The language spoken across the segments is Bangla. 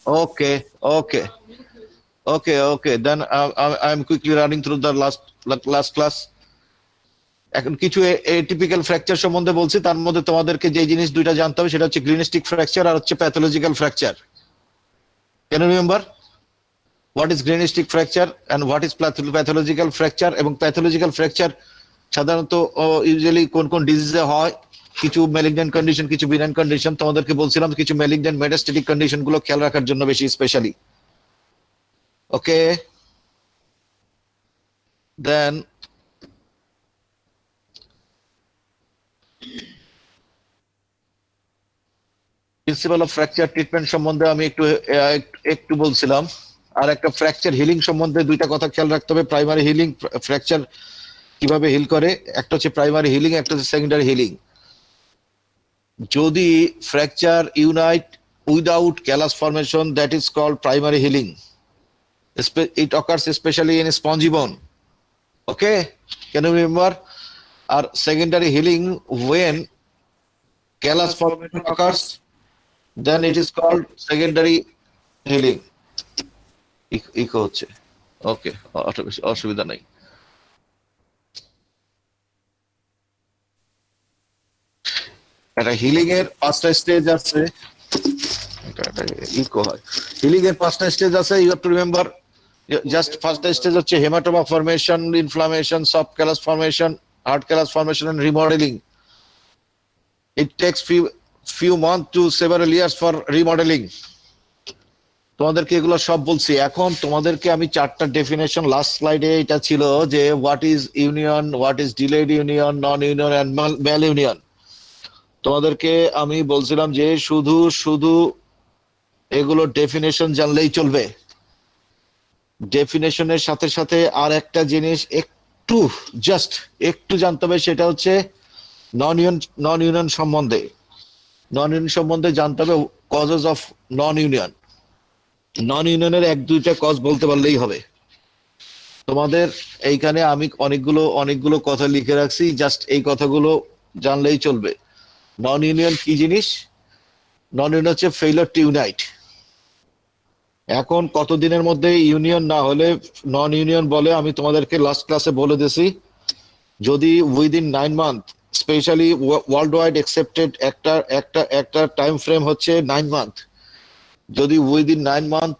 Okay, okay, okay. Then I'm quickly running through the last class. এখন কিছু এটিপিক্যাল ফ্র্যাকচার সম্বন্ধে বলছি, তার মধ্যে তোমাদেরকে যে জিনিস দুইটা জানতে হবে সেটা হচ্ছে গ্রিনিস্টিক ফ্র্যাকচার আর হচ্ছে pathological fracture. Can you remember what is greenstick fracture and what is pathological fracture? এবং প্যাথোলজিক্যাল ফ্র্যাকচার সাধারণত ইউজুয়ালি কোন কোন ডিজিজে হয়, কিছু ম্যালিগন্যান্ট কন্ডিশন, কিছু বিনাইন কন্ডিশন। তোমাদেরকে বলছিলাম কিছু ম্যালিগন্যান্ট মেটাস্টেটিক কন্ডিশন গুলো খেয়াল রাখার জন্য বেশি specially. Okay, then principle of fracture treatment সম্বন্ধে আমি একটু বলছিলাম। আর একটা ফ্র্যাকচার হিলিং সম্বন্ধে দুইটা কথা খেয়াল রাখতে হবে। প্রাইমারি হিলিং, ফ্র্যাকচার কিভাবে হিল করে, একটা হচ্ছে প্রাইমারি হিলিং, একটা হচ্ছে সেকেন্ডারি হিলিং। যদি fracture unite without callus formation, that is called primary healing. It occurs especially in spongy bone. Okay, can you remember? Or secondary healing, when callus formation occurs, then it is called secondary healing. Eco হচ্ছে, ওকে, অসুবিধা নাই। একটা হিলিং এর পাঁচটা স্টেজ আছে। ইকো হয়। হিলিং এর পাঁচটা স্টেজ আছে, you have to remember. Just first stage হচ্ছে haematoma formation, inflammation, soft callus formation, hard callus formation and remodelling. It takes few months to several years for remodeling. তোমাদেরকে এগুলো সব বলছি। এখন তোমাদেরকে আমি চারটা ডেফিনেশন, লাস্ট স্লাইডে এটা ছিল যে what is union, what is delayed union, non union and mal union. তোমাদেরকে আমি বলছিলাম যে শুধু শুধু এগুলো ডেফিনেশন জানলেই চলবে। ডেফিনেশনের সাথে সাথে আর একটা জিনিস একটু জাস্ট একটু জানতে হবে, সেটা হচ্ছে নন ইউনিয়ন সম্বন্ধে। নন ইউনিয়ন সম্বন্ধে জানতে হবে কজেস অফ নন ইউনিয়ন। নন ইউনিয়নের এক দুইটা কজ বলতে পারলেই হবে। তোমাদের এইখানে আমি অনেকগুলো কথা লিখে রাখছি, জাস্ট এই কথাগুলো জানলেই চলবে। নন ইউনিয়ন কি জিনিস? নন ইউনিয়ন হচ্ছে ফেইলিউর টু ইউনাইট। এখন কতদিনের মধ্যে ইউনিয়ন না হলে নন ইউনিয়ন বলে, আমি তোমাদেরকে লাস্ট ক্লাসে বলে দিয়েছি। যদি within 9 month, specially world wide accepted একটা একটা একটা টাইম ফ্রেম হচ্ছে 9 মান্থ। যদি within 9 month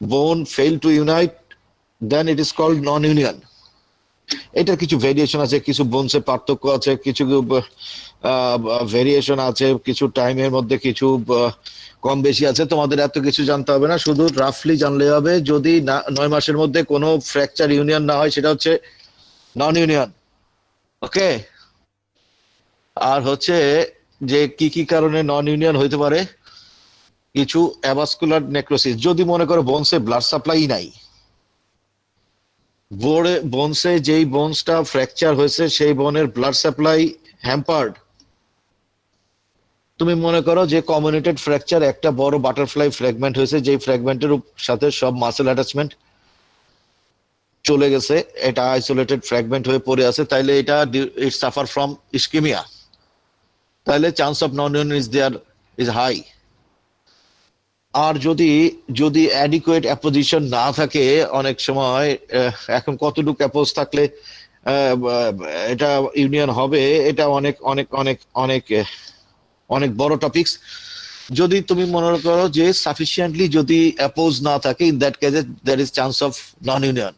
bone fail to unite, then it is called non union. এটার কিছু ভেরিয়েশন আছে, কিছু বোনসের পার্থক্য আছে, কিছু ভেরিয়েশন আছে, কিছু টাইমের মধ্যে কিছু কম বেশি আছে। তোমাদের এত কিছু জানতে হবে না, শুধু রাফলি জানলে হবে। যদি 9 মাসের মধ্যে কোনো ফ্র্যাকচার ইউনিয়ন না হয়, সেটা হচ্ছে নন ইউনিয়ন। ওকে, আর হচ্ছে যে কি কি কারণে নন ইউনিয়ন হইতে পারে। কিছু অ্যাভাস্কুলার নেক্রোসিস, যদি মনে করো বোনসে ব্লাড সাপ্লাই নাই, বোনসে যেই বোনসটা ফ্র্যাকচার হয়েছে সেই বোনের ব্লাড সাপ্লাই হ্যাম্পার্ড। তুমি মনে করো যে কমিউনিটেড ফ্র্যাকচার, একটা বড় বাটারফ্লাই ফ্র্যাগমেন্ট হয়েছে, যেই ফ্র্যাগমেন্টের সাথে সব মাসেল অ্যাটাচমেন্ট চলে গেছে, এটা আইসোলেটেড ফ্র্যাগমেন্ট হয়ে পড়ে আছে, তাইলে এটা ইট সাফার ফ্রম ইস্কিমিয়া, তাহলে chance of non union is there, is high. আর যদি যদি অ্যাডিকুয়েট অ্যাপোজিশন না থাকে, অনেক সময় এখন কতটুকু অ্যাপোজ থাকলে এটা ইউনিয়ন হবে, এটা অনেক অনেক অনেক অনেক অনেক বড় টপিকস। যদি তুমি মনে করো যে সাফিসিয়েন্টলি যদি অ্যাপোজ না থাকে, ইন দ্যাট কেসে there is chance of non union.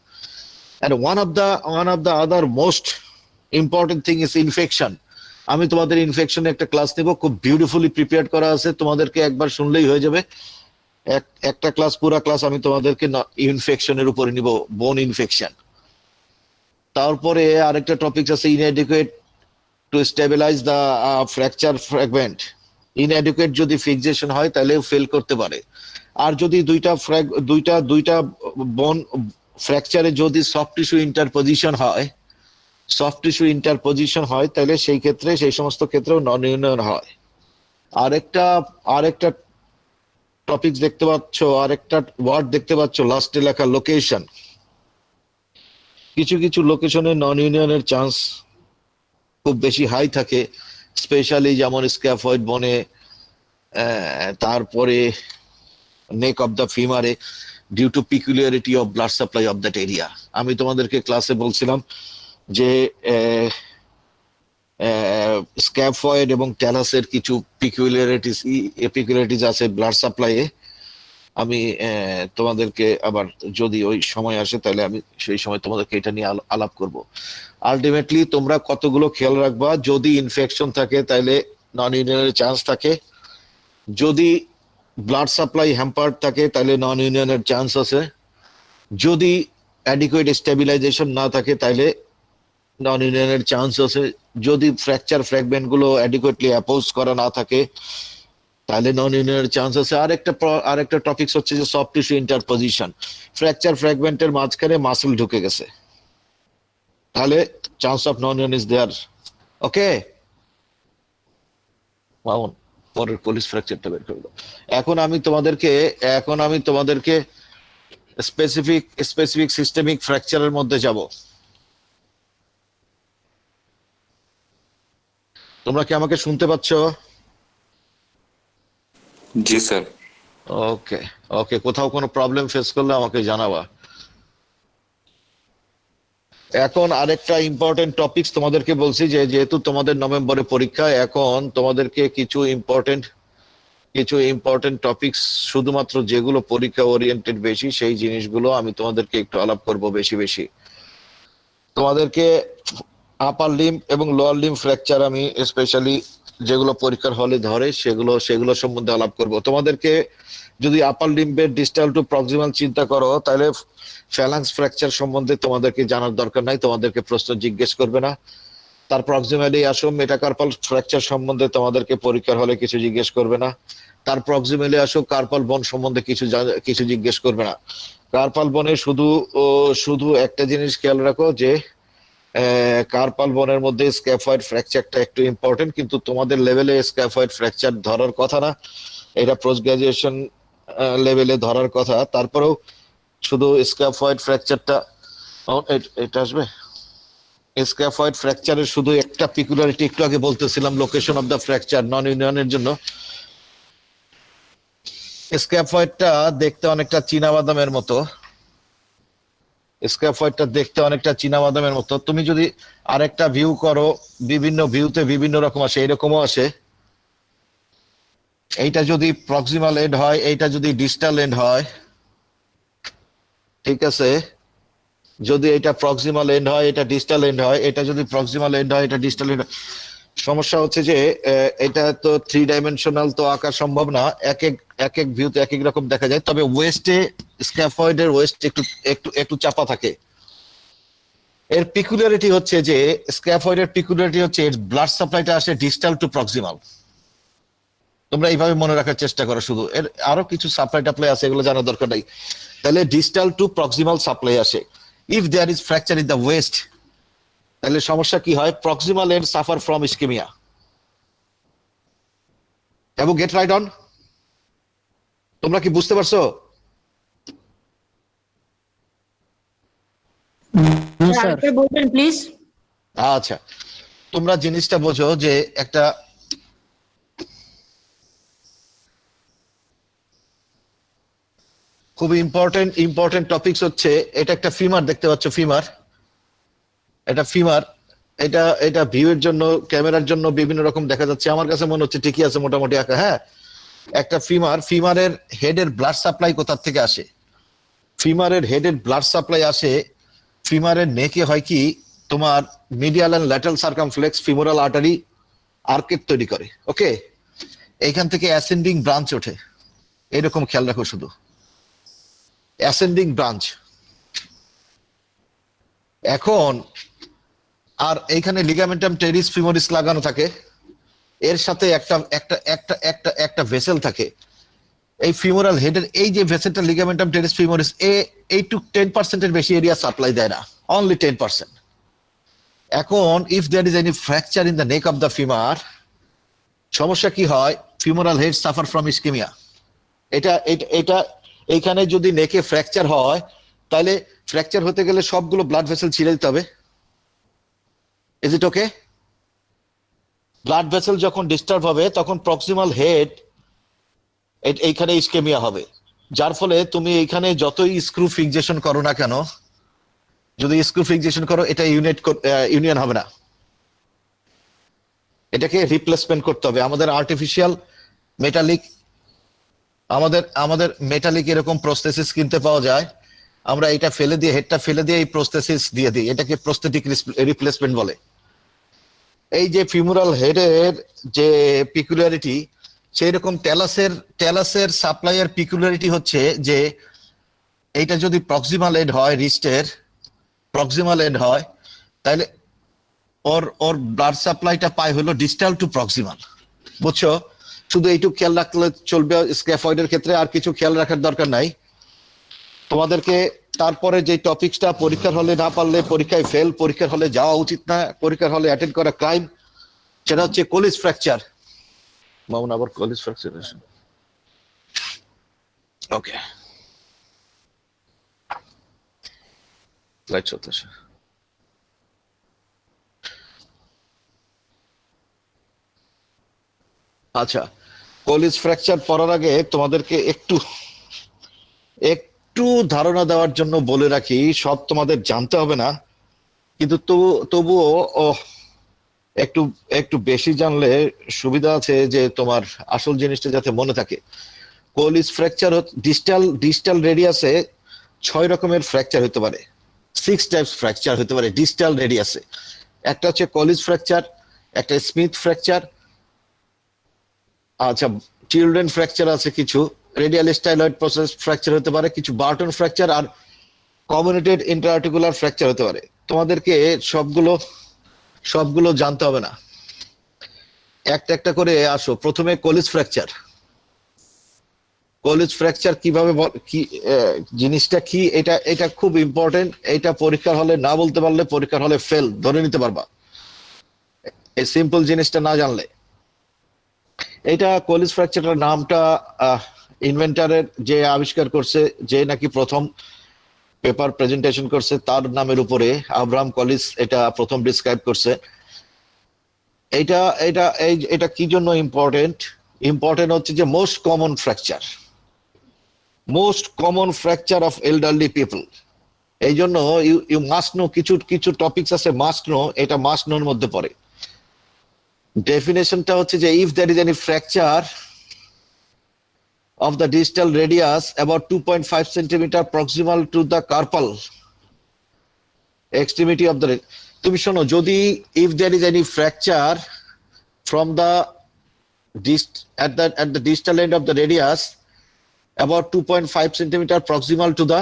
And one of the other most important thing is infection. আমি তোমাদের ইনফেকশনে একটা ক্লাস নেব, খুব বিউটিফুলি প্রিপেয়ার করা আছে, তোমাদেরকে একবার শুনলেই হয়ে যাবে। একটা ক্লাস, পুরা ক্লাস আমি তোমাদেরকে ইনফেকশনের উপরে নিব, বোন ইনফেকশন। তারপরে আরেকটা টপিক আছে inadequate to stabilise the fracture fragment. Inadequate যদি ফিক্সেশন হয় তাহলে ফেল করতে পারে। আর যদি দুইটা বোন ফ্র্যাকচারে যদি সফট টিস্যু ইন্টারপোজিশন হয়, তাহলে সেই ক্ষেত্রে, সেই সমস্ত ক্ষেত্রেও নন ইউনিয়ন হয়। আরেকটা টপিক দেখতে পাচ্ছ, আরেকটা ওয়ার্ড দেখতে পাচ্ছ লাস্টে লেখা, লোকেশন। কিছু কিছু লোকেশনে নন ইউনিয়নের চান্স খুব বেশি হাই থাকে, স্পেশালি যেমন স্ক্যাফয়েড বনে, তারপরে নেক অফ দ্য ফিমারে due to peculiarity of blood supply of that area. আমি তোমাদেরকে ক্লাসে বলছিলাম যে স্ক্যাফয়েড এবং ট্যালাসের কিছু পিকুলিয়ারিটিস আছে ব্লাড সাপ্লাইয়ে। আমি তোমাদেরকে আবার যদি ওই সময় আসে তাহলে আমি সেই সময় তোমাদেরকে এটা নিয়ে আলাপ করব। আলটিমেটলি তোমরা কতগুলো খেয়াল রাখবা, যদি ইনফেকশন থাকে তাহলে নন ইউনিয়নের চান্স থাকে, যদি ব্লাড সাপ্লাই হ্যাম্পার্ড থাকে তাহলে নন ইউনিয়নের চান্স আছে, যদি অ্যাডিকুয়েট স্টেবিলাইজেশন না থাকে তাহলে নন ইউনিয়নের চান্স আছে, যদি ফ্র্যাকচার ফ্র্যাগমেন্ট গুলো অ্যাডিকুয়েটলি অ্যাপোজ করা না থাকে তাহলে নন ইউনিয়নের চান্স আছে। আরেকটা টপিকস হচ্ছে যে সফট টিস্যু ইন্টারপোজিশন, ফ্র্যাকচার ফ্র্যাগমেন্টের মাঝখানে মাসল ঢুকে গেছে, তাহলে chance of non union is there. Okay Mamun, পরের পুলিশ ফ্র্যাকচারটা বের করে দাও। এখন আমি তোমাদেরকে স্পেসিফিক সিস্টেমিক ফ্র্যাকচারের মধ্যে যাব। তোমরা কি আমাকে শুনতে পাচ্ছ? জি স্যার। ওকে ওকে, কোথাও কোনো প্রবলেম ফেস করলে আমাকে জানাবা। এখন আরেকটা ইম্পর্টেন্ট টপিকস তোমাদেরকে বলছি যে যেহেতু তোমাদের নভেম্বরে পরীক্ষা, এখন তোমাদেরকে কিছু ইম্পর্টেন্ট টপিকস শুধুমাত্র যেগুলো পরীক্ষা ওরিয়েন্টেড বেশি সেই জিনিসগুলো আমি তোমাদেরকে একটু আলাপ করব বেশি বেশি। তোমাদেরকে আপার লিম্ব এবং লোয়ার লিম্ব ফ্র্যাকচার আমি স্পেশালি যেগুলো পরীক্ষার হলে ধরে সেগুলো সম্বন্ধে আলাপ করব। তোমাদেরকে যদি আপার লিম্বের ডিস্টাল টু প্রক্সিমাল চিন্তা করো তাহলে ফ্যালাংস ফ্র্যাকচার সম্বন্ধে তোমাদেরকে জানার দরকার নাই, তোমাদেরকে প্রশ্ন জিজ্ঞেস করবে না। তার প্রক্সিমালি আসো মেটাকার্পাল ফ্র্যাকচার সম্বন্ধে তোমাদেরকে পরীক্ষার হলে কিছু জিজ্ঞেস করবে না। তার প্রক্সিমালি আসো কার্পাল বোন সম্বন্ধে কিছু জিজ্ঞেস করবে না। কার্পাল বনে শুধু একটা জিনিস খেয়াল রাখো যে কার্পাল বোনের মধ্যে স্ক্যাফয়েড ফ্র্যাকচারটা একটু ইম্পর্টেন্ট, কিন্তু তোমাদের লেভেলে স্ক্যাফয়েড ফ্র্যাকচার ধরার কথা না, এটা পোস্ট গ্রাজুয়েশন লেভেলে ধরার কথা। তারপরেও শুধু স্ক্যাফয়েড ফ্র্যাকচারটা এটা আসবে। স্ক্যাফয়েড ফ্র্যাকচারের শুধু একটা পিকুলারিটি একটু আগে বলতেছিলাম, লোকেশন অফ দ্য ফ্র্যাকচার নন ইউনিয়নের জন্য স্ক্যাফয়েডটা দেখতে অনেকটা চীনাবাদামের মতো। স্ক্যাফয়েডটা দেখতে অনেকটা চীনাবাদামের মতো। তুমি যদি আরেকটা ভিউ করো, বিভিন্ন ভিউতে বিভিন্ন রকম আসে, এরকমও আসে। এইটা যদি প্রক্সিমাল এন্ড হয়, এইটা যদি ডিস্টাল এন্ড হয়, ঠিক আছে, যদি এটা প্রক্সিমাল এন্ড হয় এটা ডিস্টাল এন্ড হয়, এটা যদি প্রক্সিমাল এন্ড হয় এটা ডিস্টাল এন্ড হয়। সমস্যা হচ্ছে যে এটা তো 3 ডাইমেনশনাল তো আঁকা সম্ভব না, এক এক ভিউতে এক এক রকম দেখা যায়। তবে ওয়েস্টে স্ক্যাফয়েডের ওয়েস্ট একটু একটু একটু চাপা থাকে। এর পিকুলারিটি হচ্ছে যে স্ক্যাফয়েডের পিকুলারিটি হচ্ছে এর ব্লাড সাপ্লাইটা আসে ডিস্টাল টু প্রক্সিমাল। তোমরা এইভাবে মনে রাখার চেষ্টা করো, শুধু এর আরো কিছু সাপ্লাই টাপ্লাই আছে এগুলো জানার দরকার নাই। তাহলে ডিস্টাল টু প্রক্সিমাল সাপ্লাই আসে। If there is fracture in the waist তাহলে সমস্যা কি হয়, proximal end suffer from ischaemia. এবং গেট রাইট অন, তোমরা কি বুঝতে পারছো? বলবেন প্লিজ। আচ্ছা, তোমরা জিনিসটা বোঝো যে একটা খুব ইম্পর্টেন্ট টপিকস হচ্ছে, এটা একটা ফিমার দেখতে পাচ্ছ, ফিমার, এটা ফিমার, এটা ভিউয়ের জন্য ক্যামেরার জন্য বিভিন্ন রকম দেখা যাচ্ছে, আমার কাছে মনে হচ্ছে ঠিকই আছে মোটামুটি আঁকা। হ্যাঁ, একটা ফিমারের হেডের ব্লাড সাপ্লাই কোথা থেকে আসে? ফিমারের হেডের ব্লাড সাপ্লাই আসে ফিমারের নেকে হয় কি তোমার medial and lateral circumflex femoral artery arcade তৈরি করে। ওকে, এইখান থেকে অ্যাসেন্ডিং ব্রাঞ্চ ওঠে, এরকম খেয়াল রাখো শুধু অ্যাসেন্ডিং ব্রাঞ্চ। এখন আর এইখানে লিগামেন্টাম টেরিস ফিমোরিস লাগানো থাকে, এর সাথে একটা একটা একটা একটা একটা ভেসেল থাকে। এই ফিমোরাল হেডের এই যে ভেসেলটা লিগামেন্টাম টেরিস ফিমোরিস এই টু 10% এর বেশি এরিয়া সাপ্লাই দেয় না, অনলি 10%। এখন if there is any fracture in the neck of the femur, সমস্যা কি হয়, femoral head suffer from ischaemia. এটা এটা এটা এইখানে যদি নেকে ফ্র্যাকচার হয় তাহলে ফ্র্যাকচার হতে গেলে সবগুলো ব্লাড ভেসেল ছিঁড়ে দিতে হবে। Is it okay? Blood vessel যখন ডিস্টার্ব হবে তখন প্রক্সিমাল হেড এইখানে ইস্কেমিয়া হবে। যার ফলে তুমি এখানে যতই স্ক্রু ফিক্সেশন করো না কেন, যদি স্ক্রু ফিক্সেশন করো এটা ইউনিয়ন হবে না, এটাকে রিপ্লেসমেন্ট করতে হবে। আমাদের আর্টিফিশিয়াল মেটালিক, আমাদের মেটালিক এরকম প্রস্থেসিস কিনতে পাওয়া যায়, আমরা এটা ফেলে দিয়ে, হেডটা ফেলে দিয়ে এই প্রস্থেসিস দিয়ে দিই, এটাকে প্রস্থেটিক রিপ্লেসমেন্ট বলে। এই যে ফিমুরাল হেডের যে পিকুলারিটি, সেই রকম টেলাসের সাপ্লাইয়ের পিকুলারিটি হচ্ছে যে এইটা যদি প্রক্সিমাল এন্ড হয়, রিস্টের প্রক্সিমাল এন্ড হয়, তাহলে ওর ব্লাড সাপ্লাইটা পায় হলো ডিস্টাল টু প্রক্সিমাল, বুঝছো? শুধু এইটুকু খেয়াল রাখলে চলবে স্ক্যাফয়েডের ক্ষেত্রে, আর কিছু খেয়াল রাখার দরকার নাই তোমাদেরকে। তারপরে যে টপিকসটা পরীক্ষার হলে না পারলে পরীক্ষায় ফেল, পরীক্ষার হলে যাওয়া উচিত না, পরীক্ষার হলে অ্যাটেন্ড করা ক্রাইম, সেটা হচ্ছে কোলিস ফ্র্যাকচার। মামুন আবার কোলিস ফ্র্যাকচার। ওকে, লাইট চলতেছে। আচ্ছা, কোলিস ফ্র্যাকচার পড়ার আগে তোমাদেরকে একটু ধারণা দেওয়ার জন্য বলে রাখি, সব তোমাদের জানতে হবে না, কিন্তু তবুও একটু একটু বেশি জানলে সুবিধা আছে, যে তোমার আসল জিনিসটা যাতে মনে থাকে। কোলিস ফ্র্যাকচার ডিস্টাল রেডিয়াসে 6 রকমের ফ্র্যাকচার হতে পারে, 6 টাইপস ফ্র্যাকচার হতে পারে ডিস্টাল রেডিয়াসে। একটা হচ্ছে কোলিস ফ্র্যাকচার, একটা স্মিথ ফ্র্যাকচার, আচ্ছা চিলড্রেন ফ্র্যাকচার আছে, কিছু রেডিয়াল স্টাইলয়েড প্রসেস ফ্র্যাকচার হতে পারে, কিছু বার্টন ফ্র্যাকচার, আর কমিউনিটেড ইন্ট্রাআর্টিকুলার ফ্র্যাকচার হতে পারে। তোমাদেরকে সবগুলো জানতে হবে না, একটা একটা করে আসো। প্রথমে কোলিস ফ্র্যাকচার। কোলিস ফ্র্যাকচার কিভাবে কি জিনিসটা কি, এটা খুব ইম্পর্টেন্ট। এটা পরীক্ষার হলে না বলতে পারলে পরীক্ষার হলে ফেল ধরে নিতে পারবা, এই সিম্পল জিনিসটা না জানলে। এটা কোলিস ফ্র্যাকচারের নামটা ইনভেন্টরের যে আবিষ্কার করছে, যে নাকি প্রথম পেপার প্রেজেন্টেশন করছে, তার নামের উপরে আব্রাহাম কলিস এটা প্রথম ডিসক্রাইব করছে। এটা কি জন্য ইম্পর্টেন্ট হচ্ছে যে most common fracture of elderly people. এই জন্য ইউ মাস্ট নো, কিছু টপিকস আছে মাস্ট নো, এটা মাস্ট নোর মধ্যে পড়ে। ডেফিনেশনটা হচ্ছে যে if there is any fracture of the distal radius about 2.5 centimeter proximal to the carpal extremity of the, তুমি শোনো, যদি if there is any fracture from the at the distal end of the radius about 2.5 centimeter proximal to the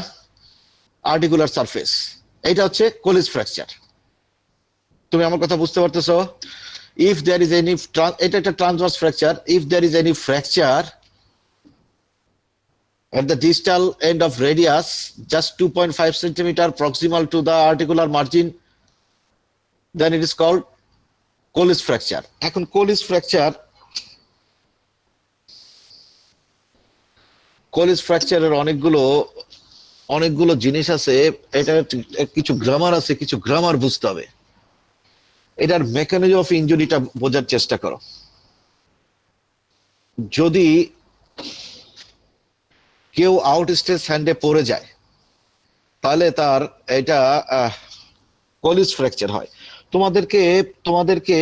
articular surface, এটা হচ্ছে কোলিস ফ্র্যাকচার। তুমি আমার কথা বুঝতে পারতেছো? if there is any, এটা একটা transverse fracture, if there is any fracture at the distal end of radius just 2.5 centimeter proximal to the articular margin, then it is called Colles fracture. এখন কোলিস ফ্র্যাকচারের অনেকগুলো জিনিস আছে, এটা কিছু গ্রামার আছে, কিছু গ্রামার বুঝতে হবে। এটার মেকানিজম অফ ইনজুরিটা বোঝার চেষ্টা করো। যদি কেউ আউট স্টেজ হ্যান্ডে পড়ে যায়, তাহলে তার এটা কোলিস ফ্র্যাকচার হয়। তোমাদেরকে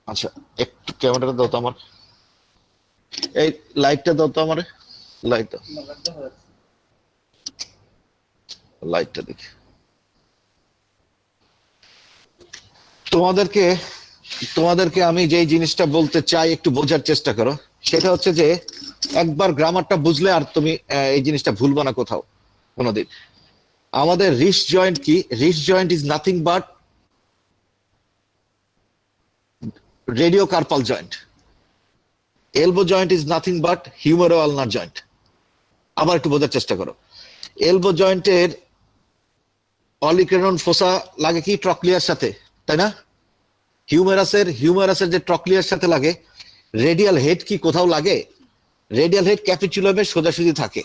আচ্ছা, একটু ক্যামেরাটা দাও তো আমার, এই লাইটটা দাও তো আমার, লাইটটা দেখি। তোমাদেরকে আমি যে জিনিসটা বলতে চাই একটু বোঝার চেষ্টা করো, সেটা হচ্ছে যে একবার গ্রামারটা বুঝলে আর তুমি এই জিনিসটা ভুলবা না কোথাও কোনোদিন। আমাদের রিস্ট জয়েন্ট কি? Wrist joint is nothing but radio carpal joint. Elbow joint is nothing but humero ulnar joint. আবার একটু বোঝার চেষ্টা করো। এলবো জয়েন্টের অলিক্রেনন ফোসা লাগে কি? ট্রক্লিয়ার সাথে, তাই না? হিউমেরাসের যে ট্রক্লিয়ার সাথে লাগে। রেডিয়াল হেড কি কোথাও লাগে? রেডিয়াল হেড ক্যাপিচুলামে সোজাসুজি থাকে।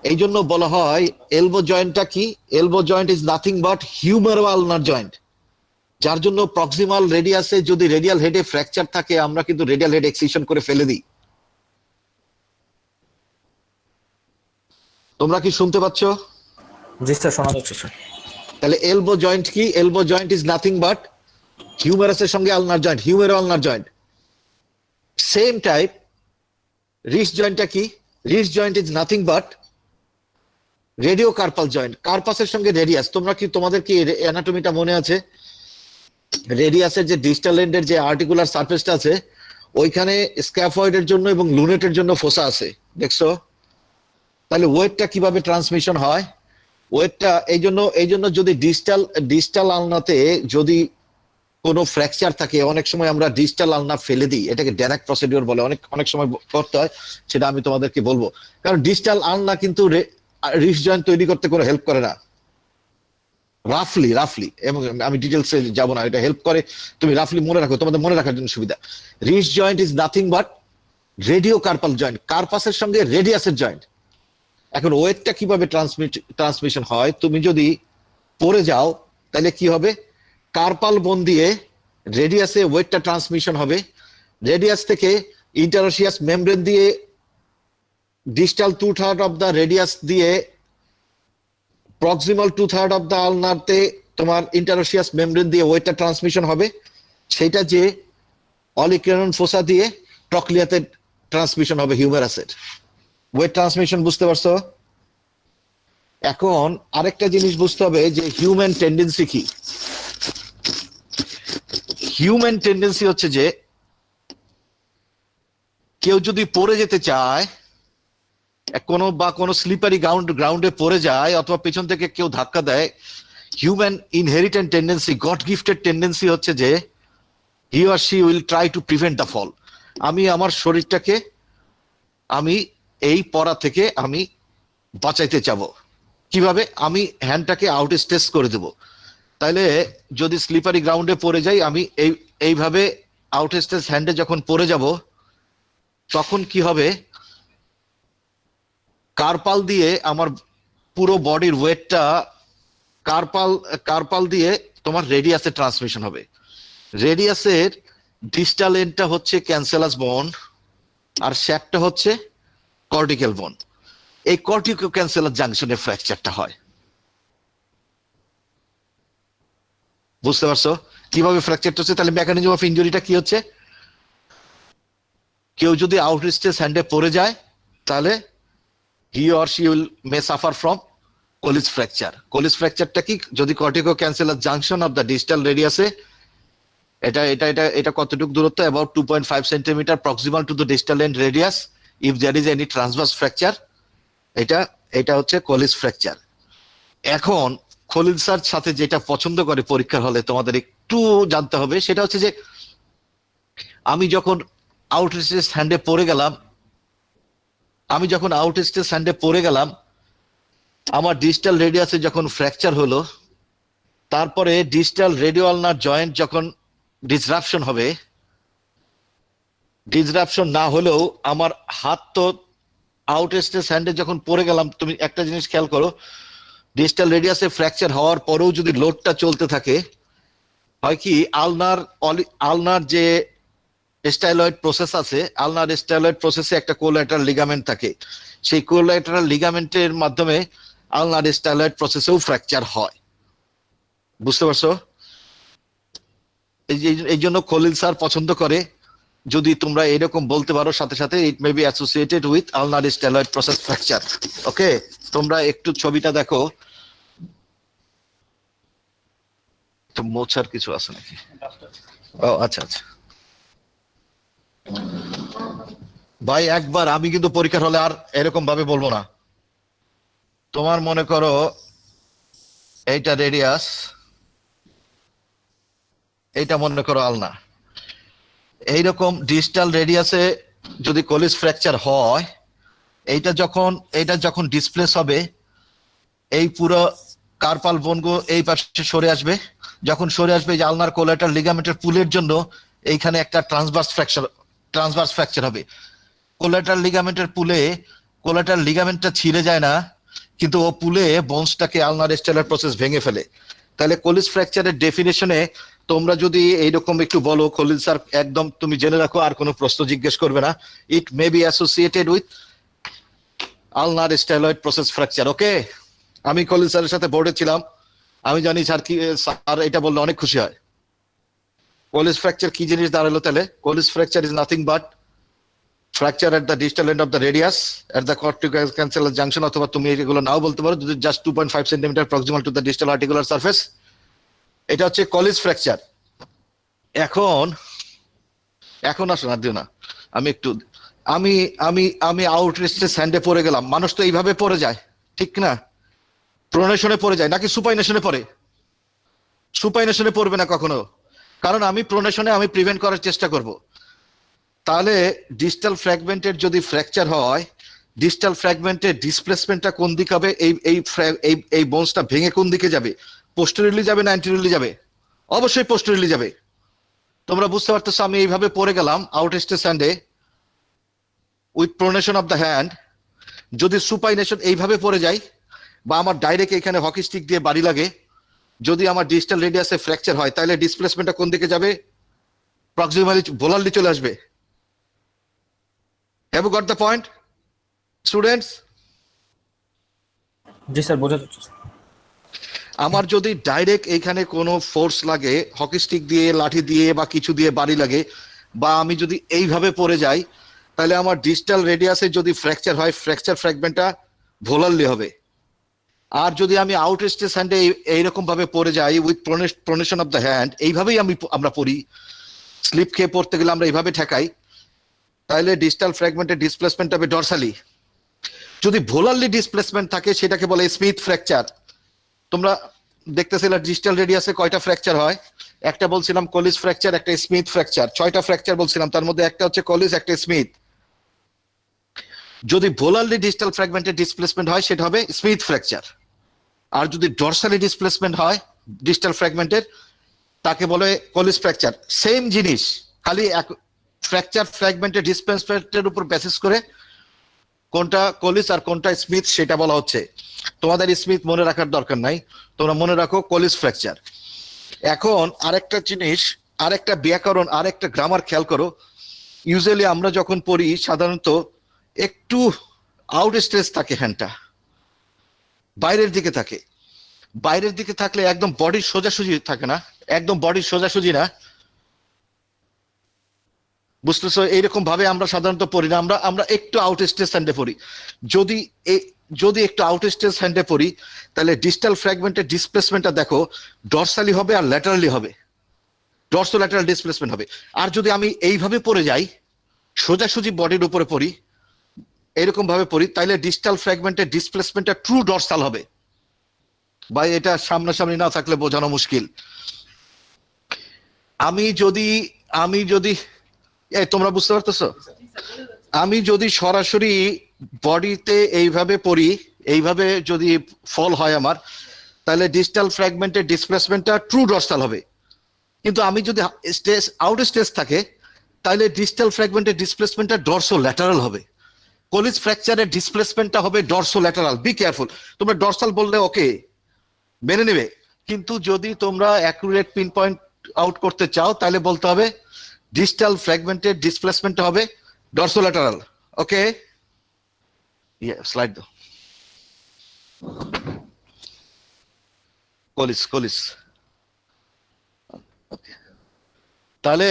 এই জন্য বলা হয় এলবো জয়েন্টটা কি? Elbow joint is nothing but humero ulnar joint. যার জন্য প্রক্সিমাল রেডিয়াসে যদি রেডিয়াল হেডে ফ্র্যাকচার থাকে, আমরা কিন্তু রেডিয়াল হেড এক্সিশন করে ফেলে দিই। তোমরা কি শুনতে পাচ্ছ? জি স্যার, শোনা যাচ্ছে স্যার। তাহলে এলবো জয়েন্ট কি? Elbow joint is nothing but হিউমেরাসের সঙ্গে ulnar joint, humero ulnar joint. Same type wrist জয়েন্টটা কি? Wrist joint is nothing but radio carpal joint, কার্পাসের সঙ্গে রেডিয়াস। তোমরা কি, তোমাদের কি অ্যানাটমিটা মনে আছে? রেডিয়াসের যে ডিস্টাল এন্ডের যে আর্টিকুলার সারফেসটা আছে, ওইখানে স্ক্যাফয়েডের জন্য এবং লুনেটের জন্য ফোসা আছে, দেখছো? তাহলে ওয়েটটা কিভাবে ট্রান্সমিশন হয়? ওয়েটটা এই জন্য যদি ডিস্টাল আলনাতে যদি কোনো ফ্র্যাকচার থাকে, অনেক সময় আমরা ডিস্টাল আলনা ফেলে দিই, এটাকে ড্যারাক প্রসিডিওর বলে, অনেক সময় করতে হয়, সেটা আমি তোমাদেরকে বলবো। কারণ ডিস্টাল আলনা কিন্তু রিস্ট জয়েন্ট তৈরি করতে কোনো হেল্প করে না, রাফলি, এবং আমি ডিটেলসে যাব না, এটা হেল্প করে, তুমি রাফলি মনে রাখো, তোমাদের মনে রাখার জন্য সুবিধা। Wrist joint is nothing but radio carpal joint, কার্পাসের সঙ্গে রেডিয়াসের জয়েন্ট। এখন ওয়েটটা কিভাবে ট্রান্সমিশন হয়? তুমি যদি পড়ে যাও তাহলে কি হবে? কার্পাল বোন দিয়ে রেডিয়াসে ওয়েটটা ট্রান্সমিশন হবে, রেডিয়াস থেকে ইন্টারোশিয়াস মেমব্রেন দিয়ে ডিস্টাল 2/3 অফ দা রেডিয়াস দিয়ে প্রক্সিমাল 2/3 অফ দা আলনাতে তোমার ইন্টারোশিয়াস মেমব্রেন দিয়ে ওয়েটটা ট্রান্সমিশন হবে, সেটা যে অলিক্রেনন ফোসা দিয়ে ট্রক্লিয়াতে ট্রান্সমিশন হবে হিউমেরাসের। ওয়েট ট্রান্সমিশন বুঝতে পারছো? এখন আরেকটা জিনিস বুঝতে হবে যে হিউম্যান টেন্ডেন্সি কি। হিউম্যান টেন্ডেন্সি হচ্ছে যে কেউ যদি পড়ে যেতে চায়, কোনো স্লিপারি গ্রাউন্ডে পড়ে যায়, অথবা পেছন থেকে কেউ ধাক্কা দেয়, human inheritant tendency, god gifted tendency হচ্ছে যে he or she will try to prevent the fall. আমি আমার শরীরটাকে আমি এই পড়া থেকে আমি বাঁচাইতে চাবো। কিভাবে? আমি হ্যান্ডটাকে আউট স্টেস করে দেব। তাইলে যদি স্লিপারি গ্রাউন্ডে পড়ে যাই, আমি এইভাবে আউট স্টেস হ্যান্ডে যখন পড়ে যাব, তখন কি হবে? কার্পাল দিয়ে আমার পুরো বডির ওয়েটটা কার্পাল দিয়ে তোমার রেডিয়াসে ট্রান্সমিশন হবে। রেডিয়াসের ডিস্টাল এন্ডটা হচ্ছে ক্যান্সেলাস বোন, আর শ্যাফটটা হচ্ছে কর্টিক্যাল বোন। এই কর্টিকো ক্যান্সেলাস জাংশনে ফ্র্যাকচারটা হয়। বুঝতে পারছো কিভাবে ফ্র্যাকচারটা হচ্ছে? তাহলে মেকানিজম অফ ইনজুরিটা কি হচ্ছে? কেউ যদি আউট স্টেস হ্যান্ডে পড়ে যায়, তাহলে he or she will may suffer from Colles fracture. Colles ফ্র্যাকচারটা কি? যদি cortico cancellous junction of the distal রেডিয়াসে, এটা কতটুকু দূরত্ব? About 2.5 centimetre proximal to the distal end radius, if there is any transverse fracture, এটা হচ্ছে কোলিস ফ্র্যাকচার। এখন খলিল স্যার সাথে যেটা পছন্দ করে পরীক্ষার হলে তোমাদের একটু জানতে হবে, সেটা হচ্ছে যে আমি যখন আউট স্টেস হ্যান্ডে পড়ে গেলাম, আমার ডিস্টাল রেডিয়াসে যখন ফ্র্যাকচার হলো, তারপরে ডিস্টাল রেডিও আলনার জয়েন্ট যখন ডিসরাপশন হবে, ডিসরাপশন না হলেও আমার হাত তো আউট স্টেস হ্যান্ডে যখন পড়ে গেলাম, তুমি একটা জিনিস খেয়াল করো, ডিস্টাল রেডিয়াসে ফ্র্যাকচার হওয়ার পরেও যদি লোডটা চলতে থাকে, হয় কি আলনার যে স্টাইলয়েড প্রসেস আছে, আলনার স্টাইলয়েড প্রসেসে একটা কোল্যাটারাল লিগামেন্ট থাকে, সেই কোল্যাটারাল লিগামেন্টের মাধ্যমে আলনার স্টাইলয়েড প্রসেসেও ফ্র্যাকচার হয়। বুঝতে পারছো? এই জন্য খলিল স্যার পছন্দ করে যদি তোমরা এরকম বলতে পারো সাথে সাথে, it may be associated with ulnar styloid process fracture. Okay, তোমরা একটু ছবিটা দেখো তো, মোছার কিছু আছে নাকি? ও আচ্ছা আচ্ছা ভাই, একবার আমি কিন্তু পরীক্ষার হলে আর এরকম ভাবে বলবো না। তোমার মনে করো এইটা রেডিয়াস, এইটা মনে করো আলনা, এইরকম ডিস্টাল রেডিয়াসে যদি কোলিস ফ্র্যাকচার হয়, এইটা যখন ডিসপ্লেস হবে, এই পুরো কার্পাল বোনগো এই পাশে সরে আসবে। যখন সরে আসবে, এই আলনার কোল্যাটারাল লিগামেন্টের পুলের জন্য এইখানে একটা ট্রান্সভার্স ফ্র্যাকচার হবে। কোল্যাটারাল লিগামেন্টের পুলে কোল্যাটারাল লিগামেন্টটা ছিঁড়ে যায় না, কিন্তু ও পুলে বোনসটাকে আলনার স্টাইলার প্রসেস ভেঙে ফেলে। তাহলে কোলিস ফ্র্যাকচারের ডেফিনেশনে তোমরা যদি এইরকম একটু বলো, খলিল স্যার একদম তুমি জেনে রাখো, আর কোনো প্রশ্ন জিজ্ঞেস করবে না, it may be associated with ulnar styloid process fracture. Okay, আমি কলিন স্যারের সাথে বোর্ডে ছিলাম, আমি জানি স্যার কি, স্যার এটা বললে অনেক খুশি হয়। কলিস ফ্র্যাকচার কি জিনিস দাঁড়ালো তাহলে? Colles fracture is nothing but fracture at the distal end of the radius at the cortical cancellous junction, অথবা তুমি এগুলো নাও বলতে পারো, যদি just 2.5 centimetre proximal to the distal articular surface. এটা হচ্ছে কলিস ফ্র্যাকচার। এখন এখন আসো না, দিও না, আমি একটু, আমি আমি আমি আউটরেস্টে স্যান্ডে পড়ে গেলাম। মানুষ তো এইভাবে পড়ে যায়, ঠিক না? প্রোনেশনে পড়ে যায় নাকি সুপাইনেশনে পড়ে? সুপাইনেশনে পড়বে না কখনো, কারণ আমি প্রোনেশনে আমি প্রিভেন্ট করার চেষ্টা করব। তাহলে ডিস্টাল ফ্র্যাগমেন্টের যদি ফ্র্যাকচার হয়, ডিস্টাল ফ্র্যাগমেন্টের ডিসপ্লেসমেন্টটা কোন দিকে হবে? এই এই এই এই বোনসটা ভেঙে কোন দিকে যাবে? পোস্টেরিয়রলি যাবে না অ্যান্টেরিয়রলি যাবে? অবশ্যই পোস্টেরিয়রলি যাবে। তোমরা বুঝতে পারতেছো আমি এইভাবে পড়ে গেলাম আউটরেস্টে স্যান্ডে with pronation of the hand. যদি সুপাইনেশন এইভাবে পড়ে যায়, বা আমার ডাইরেক্ট এখানে হকি স্টিক দিয়ে বাড়ি লাগে, যদি আমার ডিস্টাল রেডিয়াসে ফ্র্যাকচার হয়, তাহলে ডিসপ্লেসমেন্টটা কোন দিকে যাবে? প্রক্সিমালি ভোলারলি চলে আসবে। Have you got the point students? জি স্যার, বোঝা যাচ্ছে। আমার যদি ডাইরেক্ট এইখানে কোনো ফোর্স লাগে, হকি স্টিক দিয়ে, লাঠি দিয়ে বা কিছু দিয়ে বাড়ি লাগে, বা আমি যদি এইভাবে পড়ে যাই, তাহলে আমার ডিস্টাল রেডিয়াসে যদি ফ্র্যাকচার হয়, ফ্র্যাকচার ফ্র্যাগমেন্টটা ভোলারলি হবে। আর যদি আমি আউটরেস্টের হ্যান্ডে এইরকম ভাবে পড়ে যাই with pronation of the hand, এইভাবেই আমরা পড়ি, স্লিপ খেয়ে পড়তে গেলে আমরা এইভাবে ঠেকাই, তাহলে ডিস্টাল ফ্র্যাগমেন্টের ডিসপ্লেসমেন্ট হবে ডরসালি। যদি ভোলারলি ডিসপ্লেসমেন্ট থাকে, সেটাকে বলে স্মিথ ফ্র্যাকচার। তোমরা দেখতেছিলে ডিস্টাল রেডিয়াসে কয়টা ফ্র্যাকচার হয়? একটা বলছিলাম কলিস ফ্র্যাকচার, একটা স্মিথ ফ্র্যাকচার, 6টা ফ্র্যাকচার বলছিলাম, তার মধ্যে একটা হচ্ছে কলিস, একটা স্মিথ। যদি ভোলারলি ডিস্টাল ফ্র্যাগমেন্টের ডিসপ্লেসমেন্ট হয়, সেটা হবে স্মিথ ফ্র্যাকচার। আর যদি ডরসালি ডিসপ্লেসমেন্ট হয় ডিস্টাল ফ্র্যাগমেন্টের, তাকে বলে কলিস ফ্র্যাকচার। সেম জিনিস, খালি এক ফ্র্যাকচার ফ্র্যাগমেন্টের ডিসপ্লেসমেন্টের উপর বেসিস করে কোনটা কলিস আর কোনটা স্মিথ সেটা বলা হচ্ছে। তোমাদের স্মিথ মনে রাখার দরকার নাই, তোমরা মনে রাখো কলিস ফ্র্যাকচার। এখন আরেকটা জিনিস, আরেকটা ব্যাকরণ, আরেকটা গ্রামার খেয়াল করো। ইউজুয়ালি আমরা যখন পড়ি, সাধারণত একটু আউট স্ট্রেস থাকে, হ্যান্ডটা বাইরের দিকে থাকে। বাইরের দিকে থাকলে একদম বডির সোজাসুজি থাকে না, একদম বডির সোজাসুজি না, বুঝতেছো? এইরকম ভাবে আমরা সাধারণত পড়ি না, আমরা আমরা একটু আউট স্ট্রেস হ্যান্ডে পড়ি। যদি যদি একটু আউট স্ট্রেস হ্যান্ডে পড়ি, তাহলে ডিস্টাল ফ্র্যাগমেন্টের ডিসপ্লেসমেন্টটা দেখো ডরসালি হবে আর ল্যাটারালি হবে, ডরসো ল্যাটারাল ডিসপ্লেসমেন্ট হবে। আর যদি আমি এইভাবে পড়ে যাই, সোজাসুজি বডির উপরে পড়ি, এরকম ভাবে পড়ি, তাহলে ডিস্টাল ফ্র্যাগমেন্টের ডিসপ্লেসমেন্টটা ট্রু ডরসাল হবে। ভাই এটা সামনাসামনি না থাকলে বোঝানো মুশকিল। আমি যদি তোমরা বুঝতে পারতেছো, আমি যদি সরাসরি বডিতে এইভাবে পড়ি, এইভাবে যদি ফল হয় আমার, তাহলে ডিস্টাল ফ্র্যাগমেন্টের ডিসপ্লেসমেন্টটা ট্রু ডরসাল হবে। কিন্তু আমি যদি স্টেজ আউট স্টেজ থাকে, তাহলে ডিস্টাল ফ্র্যাগমেন্টের ডিসপ্লেসমেন্টটা ডরসো ল্যাটারাল হবে। কলিস ফ্র্যাকচারের ডিসপ্লেসমেন্টটা হবে ডরসো ল্যাটারাল। বি কেয়ারফুল, তোমরা ডরসাল বললে ওকে মেনে নেবে, কিন্তু যদি তোমরা অ্যাকুরেট পিন পয়েন্ট আউট করতে চাও, তাহলে বলতে হবে ডিস্টাল ফ্র্যাগমেন্টের ডিসপ্লেসমেন্ট হবে ডরসোল্যাটারাল। ওকে, স্লাইড দাও। কলিস তাহলে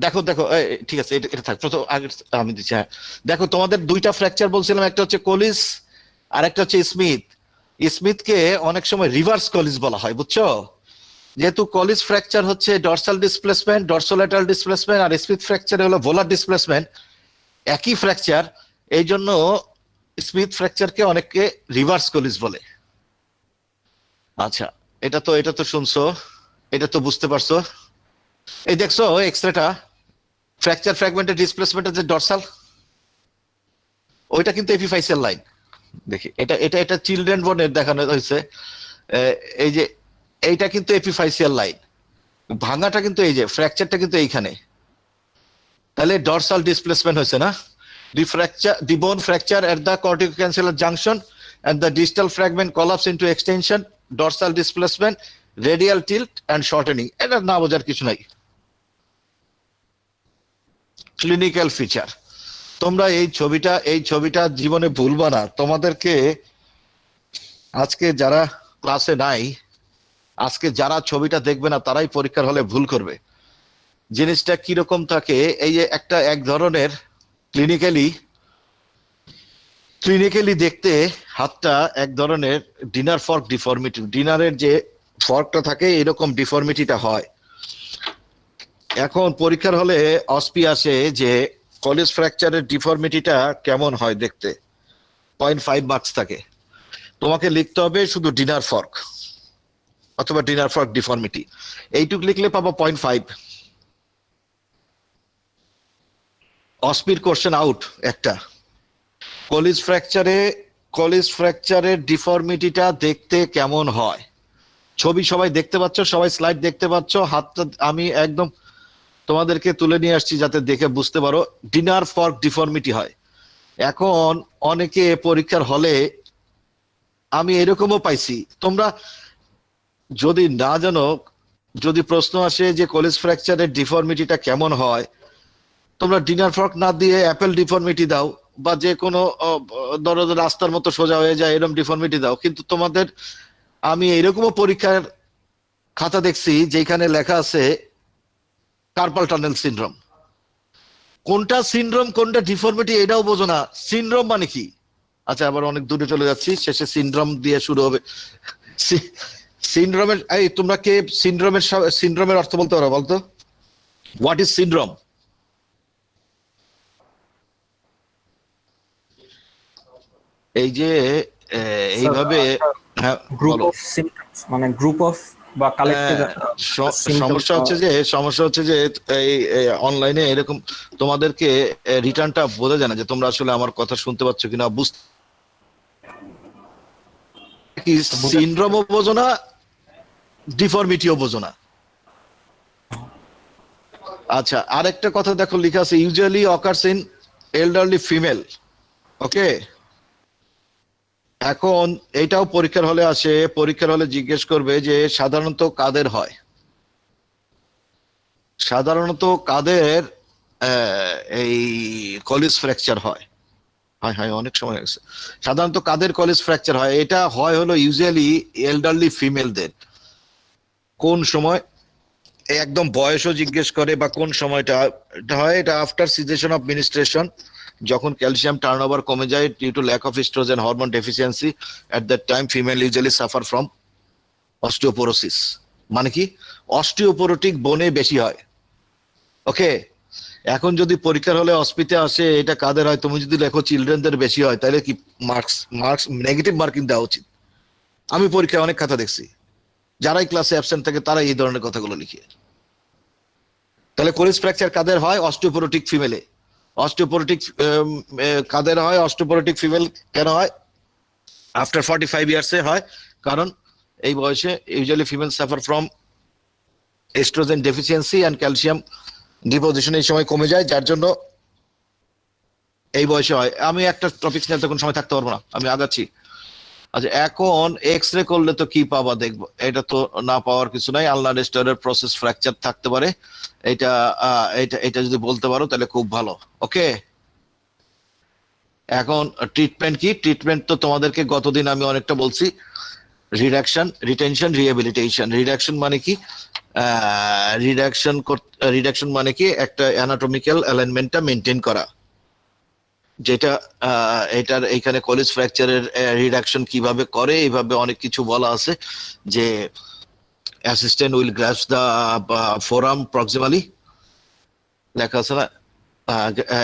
দেখো দেখো, ঠিক আছে, এটা থাক, প্রথম আগে আমি দিচ্ছি। হ্যাঁ দেখো, তোমাদের দুইটা ফ্র্যাকচার বলছিলাম, একটা হচ্ছে কলিস আর একটা হচ্ছে স্মিথ। স্মিথকে অনেক সময় রিভার্স কলিস বলা হয়, বুঝছো? যেহেতু কলিস ফ্র্যাকচার হচ্ছে ডরসাল ডিসপ্লেসমেন্ট, ডরসোল্যাটারাল ডিসপ্লেসমেন্ট, আর স্মিথ ফ্র্যাকচার হলো ভোলার ডিসপ্লেসমেন্ট, একই ফ্র্যাকচার, এই জন্য স্মিথ ফ্র্যাকচারকে অনেকে রিভার্স কলিস বলে। আচ্ছা, এটা তো শুনছো, এটা তো বুঝতে পারছো। এই দেখছো এক্সরেটা, ফ্র্যাকচার ফ্র্যাগমেন্টের ডিসপ্লেসমেন্টের যে ডরসাল, ওইটা কিন্তু এপিফাইসিয়াল লাইন। দেখি এটা এটা এটা চিলড্রেন বোনের দেখানো হয়েছে, এই যে এইটা কিন্তু এপিফাইসিয়াল লাইন, ভাঙাটা কিন্তু এই যে ফ্র্যাকচারটা কিন্তু এইখানে, তাহলে ডরসাল ডিসপ্লেসমেন্ট হয়েছে না? The bone fracture at the corticocancellous junction and the distal fragment collapse into extension, dorsal displacement, radial tilt and shortening. এটা না বোঝার কিছু নাই, ক্লিনিক্যাল ফিচার। তোমরা এই ছবিটা জীবনে ভুলবা না। তোমাদেরকে আজকে যারা ক্লাসে নাই, আজকে যারা ছবিটা দেখবে না তারাই পরীক্ষার হলে ভুল করবে। জিনিসটা কিরকম থাকে, এই যে একটা এক ধরনের ক্লিনিক্যালি দেখতে হাতটা এক ধরনের ডিনার ফর্ক ডিফর্মিটি, ডিনারের যে ফর্কটা থাকে এরকম ডিফর্মিটিটা হয়। এখন পরীক্ষার হলে অসপি আসে যে কলিজ ফ্র্যাকচারের ডিফর্মিটিটা কেমন হয় দেখতে, 0.5 মার্কস থাকে। তোমাকে লিখতে হবে শুধু ডিনার ফর্ক অথবা ডিনার ফর্ক ডিফর্মিটি, এইটুক লিখলে পাবো 0.5। অসপির কোশ্চেন আউট একটা। কলিজ ফ্র্যাকচারের ডিফর্মিটিটা দেখতে কেমন হয়, ছবি সবাই দেখতে পাচ্ছ, সবাই স্লাইড দেখতে পাচ্ছ, হাতটা আমি একদম তোমাদেরকে তুলে নিয়ে আসছি যাতে দেখে বুঝতে পারো। ডিনার ফর্ক ডিফর্মিটি হয়। এখন অনেকে পরীক্ষার হলে আমি এরকমও পাইছি, তোমরা যদি না জানো, যদি প্রশ্ন আসে যে কলিজ ফ্র্যাকচারের ডিফর্মিটিটা কেমন হয়, তোমরা ডিনার ফর্ক না দিয়ে অ্যাপেল ডিফর্মিটি দাও, বা যে কোনো ধরো রাস্তার মতো সোজা হয়ে যায় এরকম ডিফর্মিটি দাও। কিন্তু তোমাদের আমি এরকমও পরীক্ষার খাতা দেখছি যেখানে লেখা আছে কার্পাল টানেল সিনড্রোম। কোনটা সিনড্রোম কোনটা ডিফর্মিটি এটাও বোঝো না। সিনড্রোম মানে কি? আচ্ছা, আবার অনেক দূরে চলে যাচ্ছি, শেষে সিনড্রোম দিয়ে শুরু হবে। সিনড্রোমের এই তোমরা কে সিনড্রোমের অর্থ বলতে পারো বলতো? What is syndrome? এই যে এইভাবে, হ্যাঁ গ্রুপ বলো। অফ সিমটমস, মানে গ্রুপ অফ বা কালেক্টিভ সমস্যা হচ্ছে যে এই অনলাইনে এরকম তোমাদেরকে রিটার্নটা বোঝা যায় না যে তোমরা আসলে আমার কথা শুনতে পাচ্ছ কিনা, বুঝতে কি সিনড্রোমও বোঝো না, ডিফর্মিটিও বোঝো না। আচ্ছা, আরেকটা কথা দেখো লেখা আছে usually occurs in elderly female. Okay, এখন এইটাও পরীক্ষার হলে আসে, পরীক্ষার হলে জিজ্ঞেস করবে যে সাধারণত কাদের হয়, সাধারণত কাদের এই কলিজ ফ্র্যাকচার হয়। হায় হায়, অনেক সময় হয়ে গেছে। সাধারণত কাদের কলিজ ফ্র্যাকচার হয়? এটা হয় হলো ইউজুয়ালি এল্ডারলি ফিমেলদের। কোন সময়? একদম বয়সও জিজ্ঞেস করে বা কোন সময়টা এটা হয়। এটা আফটার সিজেশন অফ মিনিস্ট্রেশন, যখন ক্যালসিয়াম টার্নওভার কমে যায় due to lack of oestrogen hormone deficiency, at that time female usually suffer from osteoporosis. মানে কি? অস্টিওপোরোটিক বোনে বেশি হয়। ওকে, এখন যদি পরীক্ষার হলে অস্পিতে আসে এটা কাদের হয়, তুমি যদি লেখো চিলড্রেনদের বেশি হয়, তাহলে কি মার্কস নেগেটিভ মার্কিং দেওয়া উচিত? আমি পরীক্ষায় অনেক খাতা দেখছি, যারাই ক্লাসে অ্যাবসেন্ট থাকে তারা এই ধরনের কথাগুলো লিখে। তাহলে কলিজ ফ্র্যাকচার কাদের হয়? অস্টিওপোরোটিক ফিমেলে। অস্টিওপোরোটিক কাদের হয়? অস্টিওপোরোটিক ফিমেল কেন হয়? আফটার 45 ইয়ার্সে হয়, কারণ এই বয়সে usually female suffer from oestrogen deficiency and calcium deposition এই সময় কমে যায়, যার জন্য এই বয়সে হয়। আমি একটা টপিক নিয়ে তখন সময় থাকতে পারবো না, আমি আগাচ্ছি। আচ্ছা, এখন এক্স রে করলে তো কি পাবা দেখবো, এটা তো না পাওয়ার কিছু নাই। আলনার স্টারের প্রসেস ফ্র্যাকচার থাকতে পারে, এটা এটা যদি বলতে পারো তাহলে খুব ভালো। ওকে, এখন ট্রিটমেন্ট কি? ট্রিটমেন্ট তো তোমাদেরকে গতদিন আমি অনেকটা বলছি, রিডাকশন, রিটেনশন, রিহ্যাবিলিটেশন। রিডাকশন মানে কি? রিডাকশন মানে কি? একটা অ্যানাটমিক্যাল অ্যালাইনমেন্টটা মেনটেন করা, যেটা এটার এইখানে কলিজ ফ্র্যাকচারের রিডাকশন কিভাবে করে এইভাবে অনেক কিছু বলা আছে। যে assistant will grasp the forearm proximally, লেখা আছে না?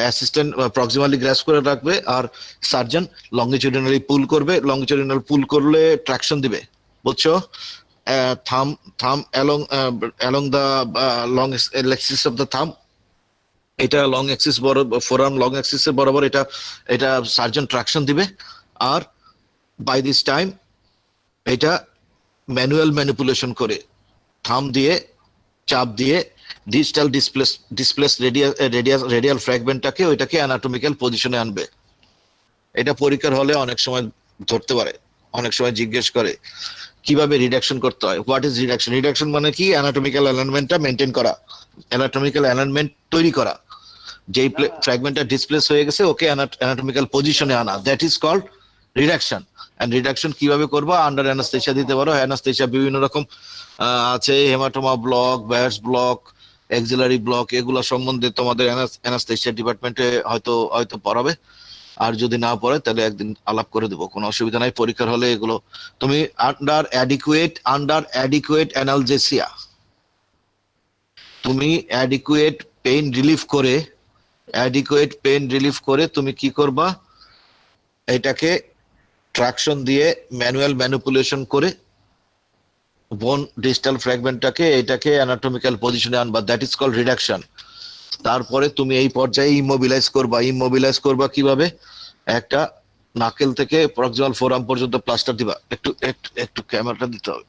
অ্যাসিস্ট্যান্ট প্রক্সিমালি গ্রাস্প করে রাখবে, আর সার্জন লংগিচুডিনালি পুল করবে। লংগিচুডিনাল পুল করলে ট্রাকশন দিবে, বুঝছো? Thumb along the long axis of the thumb, এটা লং অ্যাক্সিস ফোরাম লং অ্যাক্সিসের বরাবর এটা সার্জন ট্রাকশন দিবে। আর বাই দিস টাইম এটা ম্যানুয়াল ম্যানিপুলেশন করে থাম দিয়ে চাপ দিয়ে ডিজিটাল ডিসপ্লেস রেডিয়াল ফ্র্যাগমেন্টটাকে ওইটাকে অ্যানাটমিক্যাল পজিশনে আনবে। এটা পরীক্ষার হলে অনেক সময় ধরতে পারে, অনেক সময় জিজ্ঞেস করে কিভাবে রিডাকশন করতে হয়। What is reduction? রিডাকশন মানে কি? অ্যানাটমিক্যাল অ্যালাইনমেন্টটা মেনটেন করা, অ্যানাটমিক্যাল অ্যালাইনমেন্ট তৈরি করা। যেই ফ্র্যাগমেন্টটা ডিসপ্লেস হয়ে গেছে ওকে অ্যানাটমিক্যাল পজিশনে আনা, that is called reduction. And reduction কিভাবে করবা? আন্ডার অ্যানাস্থেসিয়া দিতে পারো। অ্যানাস্থেসিয়া বিভিন্ন রকম আছে, haematoma block, bats block, axillary block, এগুলো সম্বন্ধে তোমাদের অ্যানাস্থেসিয়া ডিপার্টমেন্টে হয়তো হয়তো পড়াবে। আর যদি না পড়ে তাহলে একদিন আলাপ করে দেবো, কোনো অসুবিধা নাই। পরীক্ষার হলে এগুলো তুমি আন্ডার অ্যাডিকুয়েট অ্যানালজেসিয়া, তুমি অ্যাডিকুয়েট পেইন রিলিফ করে তুমি কি করবা? এটাকে ট্রাকশন দিয়ে ম্যানুয়াল ম্যানিপুলেশন করে বোন ডিস্টাল ফ্র্যাগমেন্টটাকে এটাকে অ্যানাটমিক্যাল পজিশনে আনবা, দ্যাট ইজ কল্ড রিডাকশন। তারপরে তুমি এই পর্যায়ে ইমোবিলাইজ করবা কিভাবে? একটা নাকেল থেকে প্রক্সিমাল ফোরাম পর্যন্ত প্লাস্টার দিবা। একটু একটু একটু ক্যামেরাটা দিতে হবে।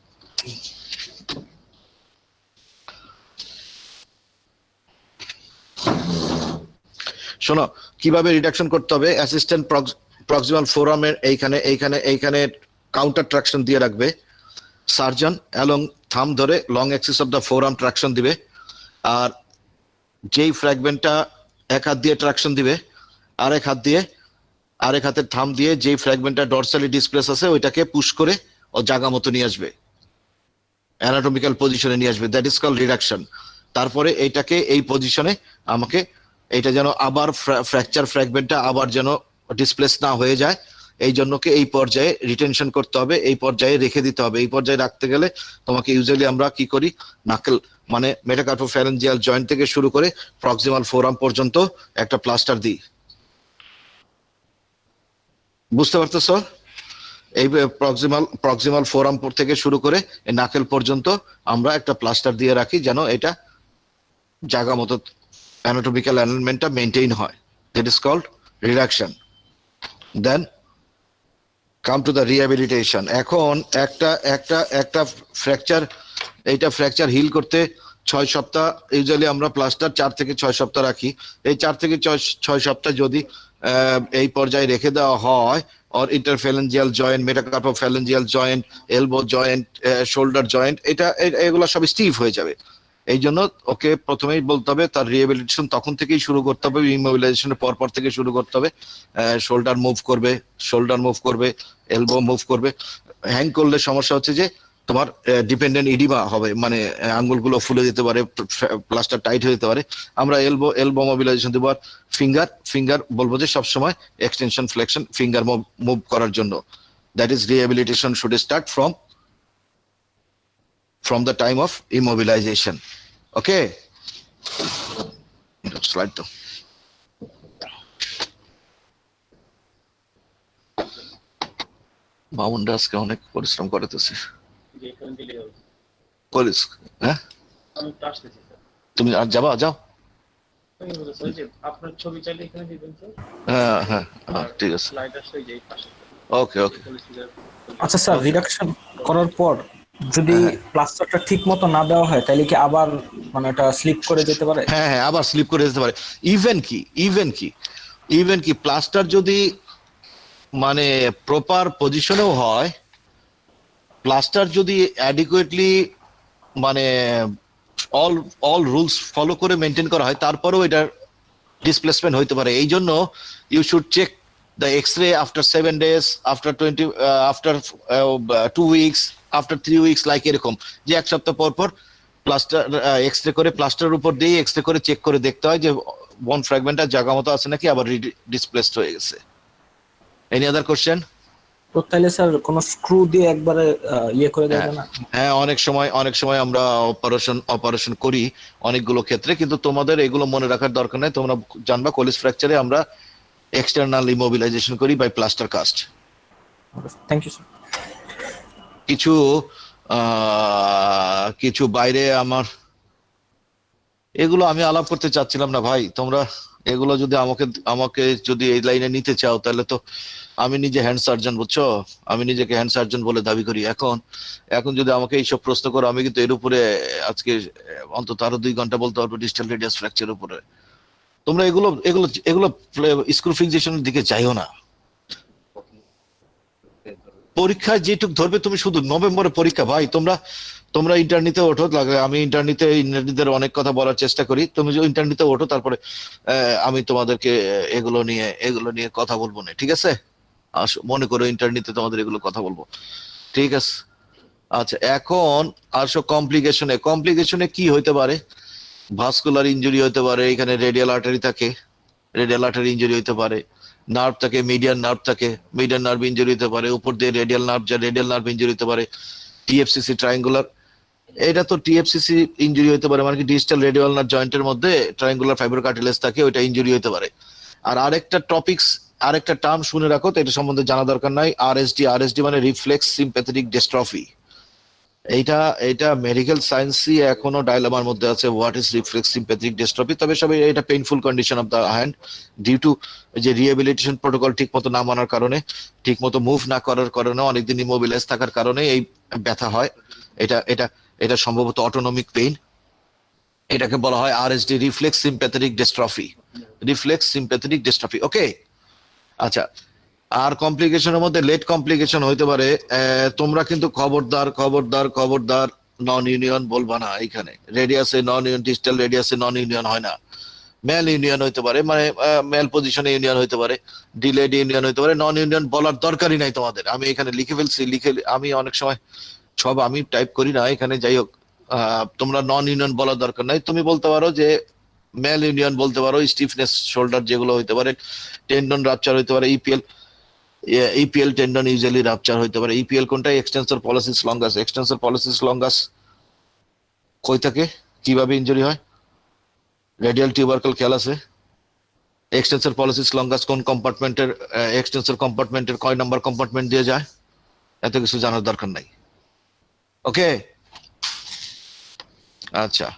শোনো কিভাবে রিডাকশন করতে হবে। অ্যাসিস্ট্যান্ট প্রক্সিমাল ফোরামের এইখানে কাউন্টার ট্রাকশন দিয়ে রাখবে। সার্জন অ্যালং থাম ধরে long Axis of the forum traction দিবে। আর যেই ফ্র্যাগমেন্টটা এক হাত দিয়ে ট্রাকশন দিবে, আরেক হাতের থাম দিয়ে যেই ফ্র্যাগমেন্টটা ডরসালি ডিসপ্লেস আছে ওইটাকে পুশ করে ও জায়গা মতো নিয়ে আসবে, অ্যানাটমিক্যাল পজিশনে নিয়ে আসবে, দ্যাট ইজ কল্ড রিডাকশন। তারপরে এইটাকে এই পজিশনে আমাকে এটা যেন আবার ফ্র্যাগমেন্টটা আবার যেন ডিসপ্লেস না হয়ে যায়, এই জন্যকে এই পর্যায়ে রিটেনশন করতে হবে, এই পর্যায়ে রেখে দিতে হবে। এই পর্যায়ে রাখতে গেলে তোমাকে ইউজুয়ালি আমরা কি করি, নাকেল মানে মেটাকার্পোফ্যারেঞ্জিয়াল জয়েন্ট থেকে শুরু করে প্রক্সিমাল ফোরাম পর্যন্ত একটা প্লাস্টার দিই। বুঝতে পারতেছ? এই প্রক্সিমাল ফোরাম থেকে শুরু করে এই নাকেল পর্যন্ত আমরা একটা প্লাস্টার দিয়ে রাখি যেন এটা জায়গা মতো অ্যানাটমিক্যাল অ্যালাইনমেন্টটা মেইনটেইন হয়, that is called reduction. Then come to the rehabilitation. এখন একটা ফ্র্যাকচার হিল করতে 6 সপ্তাহ, ইউজুয়ালি আমরা প্লাস্টার 4 থেকে 6 সপ্তাহ রাখি। এই 4 থেকে 6 সপ্তাহ যদি এই পর্যায়ে রেখে দেওয়া হয়, or interphalangeal joint, metacarpophalangeal joint, elbow joint, shoulder joint, এগুলো সব স্টিফ হয়ে যাবে। এই জন্য ওকে প্রথমেই বলতে হবে তার রিহ্যাবিলিটেশন তখন থেকেই শুরু করতে হবে, ইমোবিলাইজেশনের পর থেকে শুরু করতে হবে। শোল্ডার মুভ করবে, এলবো মুভ করবে। হ্যাং করলে সমস্যা হচ্ছে যে তোমার ডিপেন্ডেন্ট ইডিমা হবে, মানে আঙ্গুলগুলো ফুলে যেতে পারে, প্লাস্টার টাইট হয়ে যেতে পারে। আমরা এলবো মোবিলাইজেশন দেবো। আর ফিঙ্গার বলবো যে সবসময় এক্সটেনশন ফ্লেকশন ফিঙ্গার মুভ করার জন্য, that is rehabilitation should start from the time of immobilization. Okay, slide to মামুনটা আজকে অনেক পরিশ্রম করতেছে। পুলিশ হ্যাঁ, তুমি আর যাও। আপনার ছবি চাইলে এখানে দিবেন তো। হ্যাঁ ঠিক আছে, স্লাইড আসলে যেই পাশে। ওকে। আচ্ছা স্যার, রিডাকশন করার পর যদি প্লাস্টারটা ঠিক মতো না দেওয়া হয় তাহলে কি আবার মানে এটা স্লিপ করে যেতে পারে? হ্যাঁ আবার স্লিপ করে যেতে পারে। ইভেন কি প্লাস্টার যদি মানে প্রপার পজিশনেও হয়, প্লাস্টার যদি অ্যাডিকুয়েটলি মানে অল রুলস ফলো করে মেনটেন করা হয়, তারপরেও এটা ডিসপ্লেসমেন্ট হইতে পারে। এই জন্য you should check the X-ray after 7 days, after 2 weeks, after 3 weeks, like এরকম যে এক সপ্তাহ পর প্লাস্টার এক্স-রে করে প্লাস্টারের উপর দিয়ে এক্স-রে করে চেক করে দেখতে হয় যে বোন ফ্র্যাগমেন্টটা জায়গা মতো আছে নাকি আবার ডিসপ্লেসড হয়ে গেছে। Any other question? তো তাহলে স্যার কোন স্ক্রু দিয়ে একবারে ইয়ে করে দেবে না? হ্যাঁ, অনেক সময় আমরা অপারেশন করি অনেকগুলো ক্ষেত্রে, কিন্তু তোমাদের এগুলো মনে রাখার দরকার নেই। তোমরা জানবা কোলিস ফ্র্যাকচারে আমরা এক্সটার্নাল ইমোবিলাইজেশন করি by plaster cast. Thank you sir. কিছু বাইরে আমার এগুলো আমি আলাপ করতে চাচ্ছিলাম না ভাই। তোমরা এগুলো যদি আমাকে যদি এই লাইনে নিতে চাও তাহলে তো আমি নিজে হ্যান্ড সার্জন, বুঝছো, আমি নিজেকে হ্যান্ড সার্জন বলে দাবি করি। এখন যদি আমাকে এইসব প্রশ্ন করো, আমি কিন্তু এর উপরে আজকে অন্তত আরো 2 ঘন্টা বলতে পারবো ডিস্টাল রেডিয়াস ফ্র্যাকচার উপরে। তোমরা এগুলো স্ক্রু ফিক্সেশনের দিকে যাইও না। পরীক্ষায় যেটুক ধরবে তুমি, শুধু নভেম্বরে পরীক্ষা ভাই, তোমরা ইন্টারনেটে ওঠো, লাগলে আমি ইন্টারনেটের অনেক কথা বলার চেষ্টা করি, তুমি যে ইন্টারনেটে ওঠো, তারপরে আমি তোমাদেরকে এগুলো নিয়ে কথা বলবো না, ঠিক আছে? আসো, মনে করো ইন্টারনেটে তোমাদের এগুলো কথা বলবো, ঠিক আছে? আচ্ছা, এখন আসো কমপ্লিকেশনে কি হইতে পারে? ভাস্কুলার ইনজুরি হতে পারে, এখানে রেডিয়াল আর্টারি থাকে, রেডিয়াল আর্টারি ইনজুরি হতে পারে, নার্ভ থাকে, মিডিয়ান নার্ভ ইনজুরি হতে পারে, উপর দিয়ে রেডিয়াল নার্ভ ইনজুরি হতে পারে, টিএফসিসি ট্রায়াঙ্গুলার, এটা তো টিএফসিসি ইনজুরি হতে পারে, মানে কি ডিজিটাল রেডিয়াল নার্ভ জয়েন্টের মধ্যে ট্রায়াঙ্গুলার ফাইব্রোকার্টিলেজ থাকে, ওইটা ইনজুরি হতে পারে। আর আরেকটা টার্ম শুনে রাখো তো, এটা সম্বন্ধে জানা দরকার নাই, আরএসডি মানে রিফ্লেক্স সিম্প্যাথেটিক ডিস্ট্রফি। এইটা মেডিকেল সায়েন্সই এখনো ডায়লামার মধ্যে আছে, what is reflex sympathetic dystrophy. তবে সবাই এটা painful condition of the hand due to যে রিহ্যাবিলিটেশন প্রোটোকল ঠিক মতো না মানার কারণে, ঠিক মতো মুভ না করার কারণে, অনেকদিন ইমোবিলাইজ থাকার কারণে এই ব্যথা হয়। এটা এটা এটা সম্ভবত অটোনমিক পেইন, এটাকে বলা হয় আরএসডি, রিফ্লেক্স সিম্প্যাথেটিক ডিস্ট্রফি। ওকে, আচ্ছা। আর কমপ্লিকেশনের মধ্যে লেট কমপ্লিকেশন হইতে পারে। তোমরা কিন্তু খবরদার নন ইউনিয়ন বলবা না। এখানে রেডিয়াসে নন ইউনিয়ন, ডিজিটাল রেডিয়াসে নন ইউনিয়ন হয় না, মেল ইউনিয়ন হইতে পারে, মানে মেল পজিশনে ইউনিয়ন হইতে পারে, ডিলেড ইউনিয়ন হইতে পারে। নন ইউনিয়ন বলার দরকারই নাই তোমাদের, আমি এখানে লিখে ফেলছি, আমি অনেক সময় সব আমি টাইপ করি না এখানে, যাই হোক, তোমরা নন ইউনিয়ন বলার দরকার নাই। তুমি বলতে পারো যে মেল ইউনিয়ন বলতে পারো, স্টিফনেস শোল্ডার যেগুলো হইতে পারে, টেন্ডন রাপচার হইতে পারে, ইপিএল টেন্ডন ইউজুয়ালি রাপচার হইতে পারে। ইপিএল কোনটা? এক্সটেন্সর পলিসিস লঙ্গাস কই থাকে, কিভাবে ইনজুরি হয়? রেডিয়াল টিউবারকেল খেয়াল আছে? এক্সটেন্সর পলিসিস লঙ্গাস কোন কম্পার্টমেন্টের, এক্সটেন্সর কম্পার্টমেন্টের কয় নাম্বার কম্পার্টমেন্ট দিয়ে যায়? এত কিছু জানার দরকার নাই। ওকে, আচ্ছা।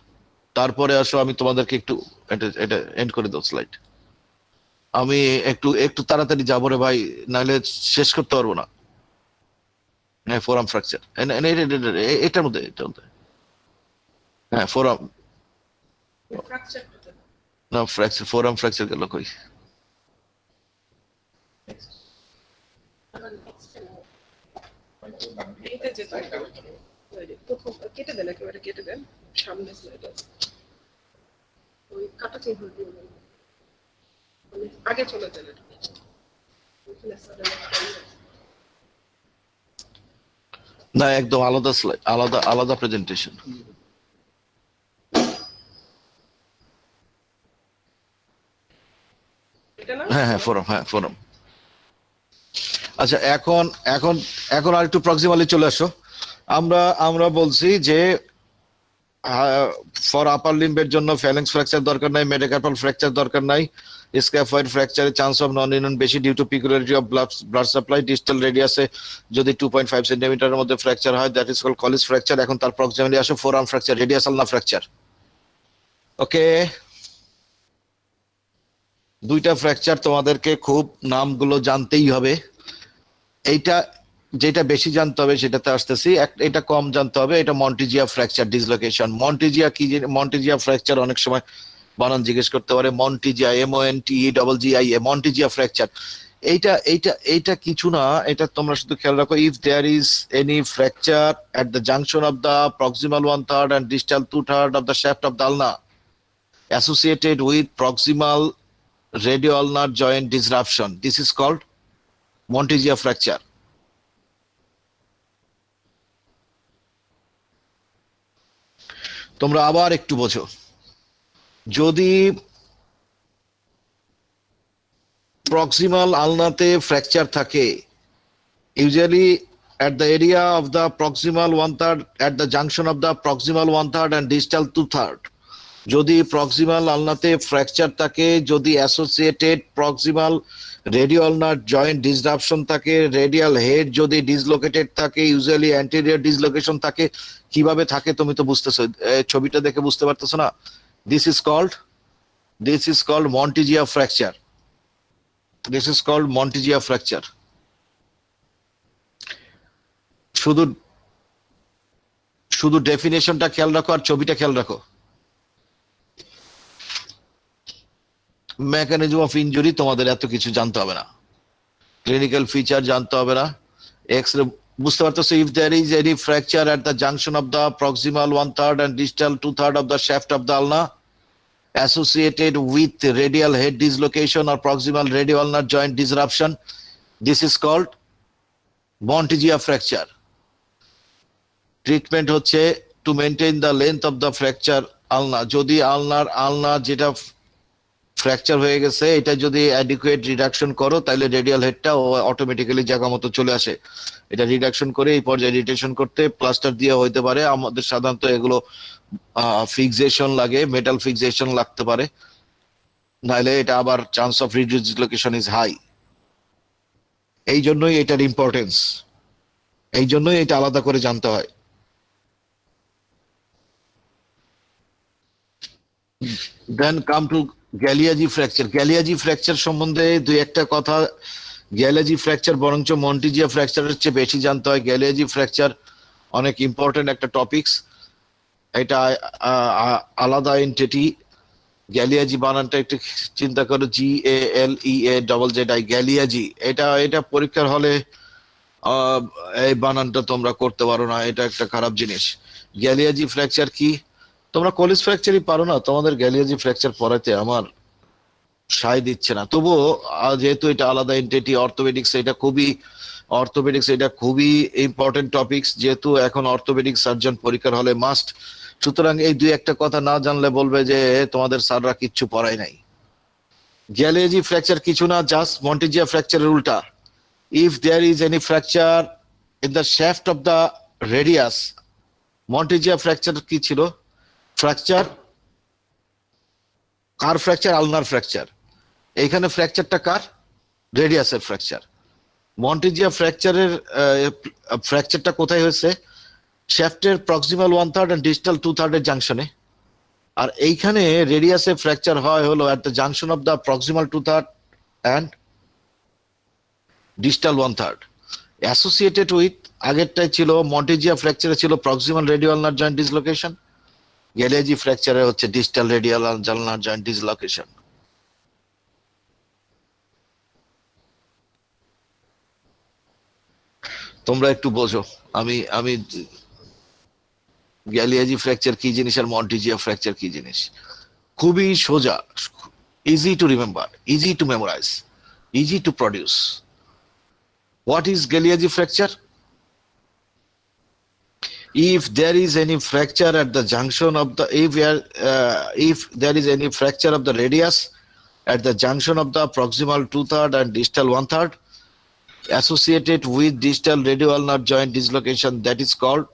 তারপরে আসো, আমি তোমাদেরকে একটু এটা এন্ড করে দাও স্লাইড। আমি একটু তাড়াতাড়ি যাবো রে ভাই, নাহলে শেষ করতে পারবো না। হ্যাঁ, ফোরাম ফ্র্যাকচার, এটার মধ্যে হ্যাঁ, ফোরাম না, ফোরাম ফ্র্যাকচার গেল কই? এইটা যেটা প্রথম কেটে দেন, একেবারে কেটে দেন, সামনে স্লাইড আছে, ওই কাটা চিহ্ন দিয়ে দেন, আগে চলে যান, না, একদম আলাদা স্লাইড, আলাদা প্রেজেন্টেশন। হ্যাঁ, ফোরাম। আচ্ছা, এখন আর একটু প্রক্সিমালি চলে আসো। আমরা বলছি যে ফর আপার লিম্বের জন্য ফ্যালেন্স ফ্র্যাকচার দরকার নাই, মেটাকার্পাল ফ্র্যাকচার দরকার নাই, স্ক্যাফয়েড ফ্র্যাকচারের চান্স অফ নন ইউনিয়ন বেশি due to peculiarity of blood supply. Digital রেডিয়াসে যদি 2.5 সেন্টিমিটারের মধ্যে ফ্র্যাকচার হয়, that is called Colles fracture. এখন তার প্রক্সিমালি আসো, ফোরাম ফ্র্যাকচার, রেডিয়াসাল না ফ্র্যাকচার। ওকে, দুইটা ফ্র্যাকচার তোমাদেরকে খুব নামগুলো জানতেই হবে। এইটা যেটা বেশি জানতে হবে সেটাতে আসতেছি, এটা কম জানতে হবে। এটা মন্টিজিয়া ফ্র্যাকচার ডিসলোকেশন। মন্টিজিয়া কি? মন্টিজিয়া ফ্র্যাকচার অনেক সময় বানান জিজ্ঞেস করতে পারে, মন্টিজিয়া, MONTEGGIA, মন্টিজিয়া ফ্র্যাকচার। এইটা কিছু না, এটা তোমরা শুধু খেয়াল রাখো, if there is any fracture at the junction of the proximal 1/3 and distal 2/3 of the shaft of the ulna associated with proximal radioulnar joint disruption, this is called Monteggia fracture. তোমরা আবার একটু বোঝো, যদি প্রক্সিমাল আলনাতে ফ্র্যাকচার থাকে, usually at the area of the proximal 1/3, at the junction of the proximal 1/3 and distal 2/3, যদি প্রক্সিমাল আলনাতে ফ্র্যাকচার থাকে, যদি অ্যাসোসিয়েটেড প্রক্সিমাল রেডিওলনার জয়েন্ট ডিসরাপশন থাকে, রেডিয়াল হেড যদি ডিসলোকেটেড থাকে, ইউজুয়ালি অ্যান্টেরিয়র ডিসলোকেশন থাকে। কিভাবে থাকে তুমি তো বুঝতেছো, ছবিটা দেখে বুঝতে পারতেছো না? This is called Monteggia fracture. শুধু ডেফিনেশনটা খেয়াল রাখো আর ছবিটা খেয়াল রাখো। মেকানিজম অফ ইনজুরি তোমাদের এত কিছু জানতে হবে না, ক্লিনিক্যাল ফিচার জানতে হবে না, বুঝতে পারতেছো? If there is any fracture at the junction of the proximal 1/3 and distal 2/3 of the shaft of the ulna associated with radial head dislocation or proximal radioulnar joint disruption, this is called Monteggia fracture. Treatment হচ্ছে to maintain the length of the fracture ulna. যদি আলনা যেটা ফ্র্যাকচার হয়ে গেছে এটা যদি অ্যাডিকুয়েট রিডাকশন করো তাহলে রেডিয়াল হেডটা অটোমেটিক্যালি জায়গা মতো চলে আসে। এটা রিডাকশন করে এই পর্যায়ে রিটেশন করতে প্লাস্টার দিয়ে হইতে পারে। আমাদের সাধারণত এগুলো ফিক্সেশন লাগে, মেটাল ফিক্সেশন লাগতে পারে, নাহলে এটা আবার চান্স অফ রিডিসলোকেশন ইজ হাই। এই জন্যই এটার ইম্পর্টেন্স, এই জন্যই এটা আলাদা করে জানতে হয়। দেন come two গ্যালিয়াজি fracture. Galeazzi fracture সম্বন্ধে দুই একটা কথা। গ্যালিয়াজি ফ্র্যাকচার বরঞ্চ মন্টিজিয়া ফ্র্যাকচারের চেয়ে বেশি জানতে হয়। গ্যালিয়াজি ফ্র্যাকচার অনেক ইম্পর্টেন্ট একটা টপিকস। এটা আলাদা এন্টিটি। গ্যালিয়াজি বানানটা একটু চিন্তা করো, GALEA গ্যালিয়াজি। এটা পরীক্ষার হলে এই বানানটা তোমরা করতে পারো না, এটা একটা খারাপ জিনিস। গ্যালিয়াজি ফ্র্যাকচার কি? তোমরা কলেজ ফ্র্যাকচারই পারো না, তোমাদের গ্যালিয়াজি ফ্র্যাকচার পড়াতে আমার সায় দিচ্ছে না। তবুও যেহেতু এটা আলাদা এন্টিটি, অর্থোপেডিক্স এটা খুবই ইম্পর্টেন্ট টপিকস, যেহেতু এখন অর্থোপেডিক সার্জন পরীক্ষার হলে মাস্ট। সুতরাং এই দুই একটা কথা না জানলে বলবে যে তোমাদের স্যাররা কিচ্ছু পড়ায় নাই। গ্যালিয়াজি ফ্র্যাকচার কিছু না, জাস্ট মন্টিজিয়া ফ্র্যাকচারের উল্টা। If there is any fracture in the shaft of the radius, Monteggia fracture কি ছিল? ফ্র্যাকচার কার ফ্র্যাকচার? Ulnar fracture. এইখানে ফ্র্যাকচারটা কার? রেডিয়াসের ফ্র্যাকচার। মন্টিজিয়া ফ্র্যাকচারটা কোথায় হয়েছে? শ্যাফটের প্রক্সিমাল 1/3 and distal 2/3 এর জাংশনে। আর এইখানে রেডিয়াসে ফ্র্যাকচার হয় হলো at the junction of the proximal 2/3 and distal 1/3 associated with, আগেরটাই ছিল মন্টিজিয়া ফ্র্যাকচারে ছিল প্রক্সিমাল রেডিয়ালনার জয়েন্ট ডিসলোকেশন, গ্যালিয়াজি ফ্র্যাকচারে হচ্ছে ডিস্টাল রেডিয়ালনার জয়েন্ট ডিসলোকেশন। তোমরা একটু বোঝো আমি গ্যালিয়াজি ফ্র্যাকচার কি জিনিস আর মন্টিজিয়া ফ্র্যাকচার কি জিনিস। খুবই সোজা, easy to remember, easy to memorise, easy to produce. What is Galeazzi fracture? If there is any fracture at the junction of the if there is any fracture of the radius at the junction of the proximal 2/3 and distal 1/3 associated with distal radioulnar joint dislocation, that is called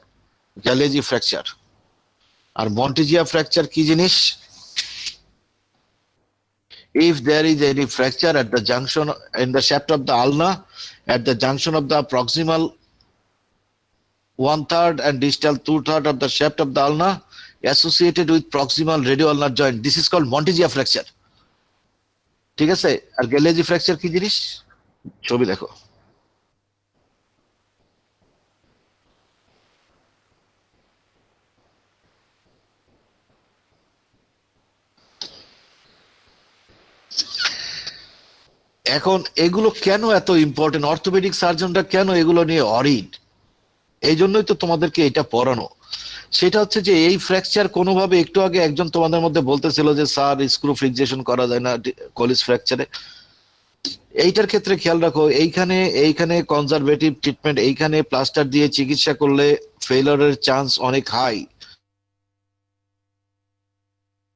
Galeazzi fracture. আর মন্টিজিয়া ফ্র্যাকচার কি জিনিস? If there is any fracture at the junction in the shaft of the ulna at the junction of the proximal 1/3 and distal 2/3 of the shaft of the ulna associated with proximal radioulnar joint, this is called Monteggia fracture. ঠিক আছে? আর গ্যালিয়াজি ফ্র্যাকচার কি জিনিস? ছবি দেখো। এখন এগুলো কেন এত ইম্পর্টেন্ট? অর্থোপেডিক সার্জনরা কেন এগুলো নিয়ে অরিড? এই জন্যই তো তোমাদেরকে এটা পড়ানো। সেটা হচ্ছে যে এই ফ্র্যাকচার কোনোভাবে, একটু আগে একজন তোমাদের মধ্যে বলতেছিল যে স্যার স্ক্রু ফিক্সেশন করা যায় না কলিজ ফ্র্যাকচারে। এইটার ক্ষেত্রে খেয়াল রাখো, এইখানে কনজারভেটিভ ট্রিটমেন্ট, এইখানে প্লাস্টার দিয়ে চিকিৎসা করলে ফেইলিওরের চান্স অনেক হাই,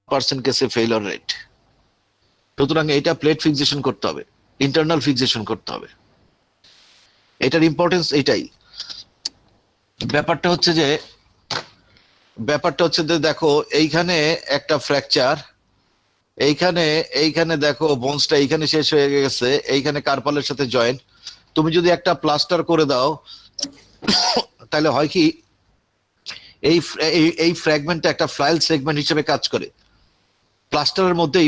% কেসে ফেইলিওর রেট। সুতরাং এইটা প্লেট ফিক্সেশন করতে হবে, ইন্টারনাল ফিক্সেশন করতে হবে। এটার ইম্পর্টেন্স এইটাই। ব্যাপারটা হচ্ছে যে দেখো এইখানে একটা ফ্র্যাকচার, এইখানে দেখো বোনসটা এইখানে শেষ হয়ে গেছে, এইখানে কার্পালের সাথে জয়েন্ট। তুমি যদি একটা প্লাস্টার করে দাও তাহলে হয় কি, এই ফ্র্যাগমেন্টটা একটা ফ্লাইল সেগমেন্ট হিসেবে কাজ করে। প্লাস্টারের মধ্যে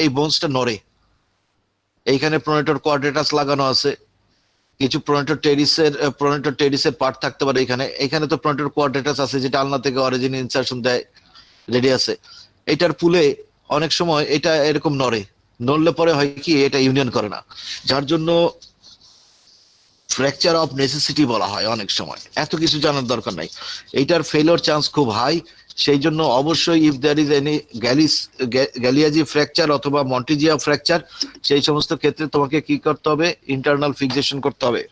এই বোনসটা নড়ে। এইখানে প্রোনেটর কোয়াড্রেটাস লাগানো আছে, কিছু প্রোনেটর টেরিসের পার্ট থাকতে পারে। এখানে তো প্রোনেটর কোয়াড্রেটাস আছে যেটা আলনা থেকে অরিজিন ইনসারশন দেয় রেডিয়াসে। এটার পুলে অনেক সময় এটা এরকম নড়লে পরে হয় কি, এটা ইউনিয়ন করে না, যার জন্য ফ্র্যাকচার অফ নেসেসিটি বলা হয় অনেক সময়, এত কিছু জানার দরকার নাই। এইটার ফেলোর চান্স খুব হাই, সেই জন্য অবশ্যই if there is any Galeazzi fracture অথবা মন্টিজিয়া ফ্র্যাকচার, সেই সমস্ত ক্ষেত্রে তোমাকে কি করতে হবে, ইন্টারনাল ফিক্সেশন করতে হবে,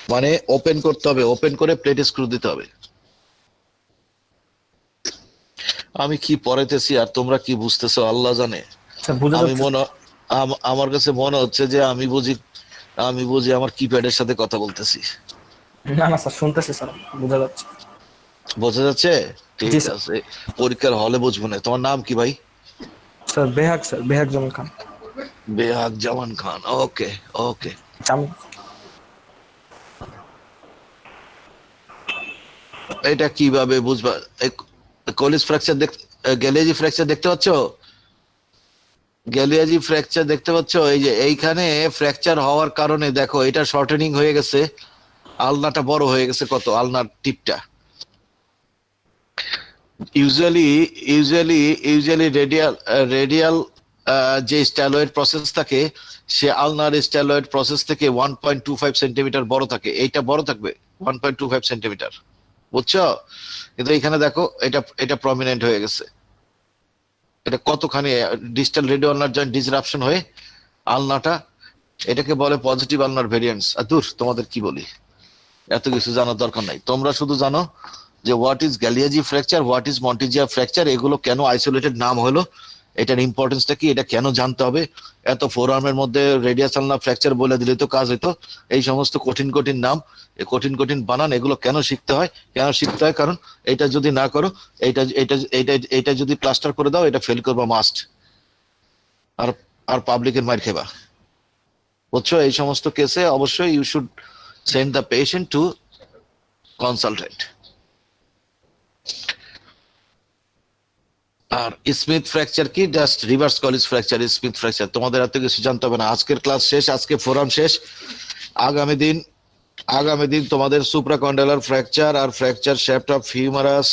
মানে ওপেন করতে হবে, ওপেন করে প্লেটে স্ক্রু দিতে হবে। আমি কি পড়াইতেছি আর তোমরা কি বুঝতেছো আল্লাহ জানে। স্যার বোঝা আমি যাচ্ছে? আমার কাছে মনে হচ্ছে যে আমি বুঝি আমার কিপ্যাডের সাথে কথা বলতেছি। না না স্যার, শুনতেছি স্যার, বোঝা যাচ্ছে। বোঝা যাচ্ছে? ঠিক জি স্যার। আছে, পরীক্ষার হলে বুঝবো না। তোমার নাম কি ভাই? স্যার বেহাগ, স্যার বেহাগ জামান খান। বেহাগ জামান খান, ওকে ওকে। জাম- এটা কিভাবে বুঝবা? কলিজ ফ্র্যাকচার গ্যালিয়াজি ফ্র্যাকচার দেখতে পাচ্ছ? গ্যালিয়াজি ফ্র্যাকচার দেখতে পাচ্ছ? এই যে এইখানে ফ্র্যাকচার হওয়ার কারণে দেখো এটা শর্টেনিং হয়ে গেছে, আলনাটা বড় হয়ে গেছে কত, আলনার টিপটা। ইউজুয়ালি রেডিয়াল যে স্ট্যালয়েড প্রসেস থাকে, সে আলনার স্ট্যালয়েড প্রসেস থেকে 1.25 সেন্টিমিটার বড় থাকে, এইটা বড় থাকবে 1.25 সেন্টিমিটার, বুঝছো? কিন্তু এখানে দেখো এটা প্রমিনেন্ট হয়ে গেছে। এটা কতখানি ডিস্টাল রেডিও আলনার জয়েন্ট ডিসরাপশন হয়ে আলনাটা, এটাকে বলে পজিটিভ আলনার ভেরিয়েন্টস। আর দূর, তোমাদের কি বলি, এত কিছু জানার দরকার নাই। তোমরা শুধু জানো যে what is Galeazzi fracture, what is Monteggia fracture, এগুলো কেন আইসোলেটেড নাম হলো, এটার ইম্পর্টেন্সটা কি, এটা কেন জানতে হবে। এত ফোর আর্মের মধ্যে রেডিয়াস আলনার ফ্র্যাকচার বলে দিলে তো কাজ হইতো। এই সমস্ত কঠিন কঠিন নাম, এই কঠিন কঠিন বানান, এগুলো কেন শিখতে হয়? কারণ এটা যদি না করো, এটা এটা এটা এটা যদি প্লাস্টার করে দাও, এটা ফেল করবা মাস্ট, আর আর পাবলিকের মার খেবা, বুঝছো? এই সমস্ত কেসে অবশ্যই you should send the patient to consultant. আর স্মিথ ফ্র্যাকচার কি? Just reverse Colles fracture, Smith fracture. তোমাদের এত কিছু জানতে হবে না। আজকের ক্লাস শেষ, আজকে ফোরাম শেষ। আগামী দিন তোমাদের সুপ্রাকন্ডালার ফ্র্যাকচার আর ফ্র্যাকচার শ্যাফট অফ হিউমারাস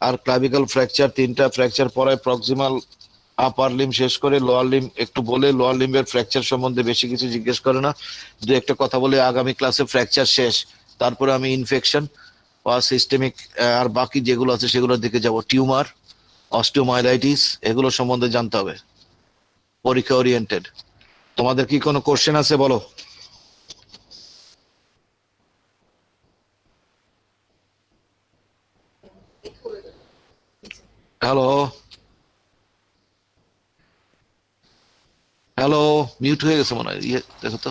আর ক্লাভিকল ফ্র্যাকচার, তিনটা ফ্র্যাকচার পড়ায়। প্রক্সিমাল আপার লিম শেষ করে লোয়ার লিম একটু বলে, লোয়ার লিম্বের ফ্র্যাকচার সম্বন্ধে বেশি কিছু জিজ্ঞেস করে না, দু একটা কথা বলে আগামী ক্লাসে ফ্র্যাকচার শেষ। তারপরে আমি ইনফেকশন বা সিস্টেমিক আর বাকি যেগুলো আছে সেগুলোর দিকে যাব। টিউমার, অস্টিওমাইলাইটিস, এগুলো সম্বন্ধে জানতে হবে, পরীক্ষা ওরিয়েন্টেড। তোমাদের কি কোনো কোশ্চেন আছে বলো? হ্যালো হ্যালো, মিউট হয়ে গেছে মনে হয়, দেখো তো।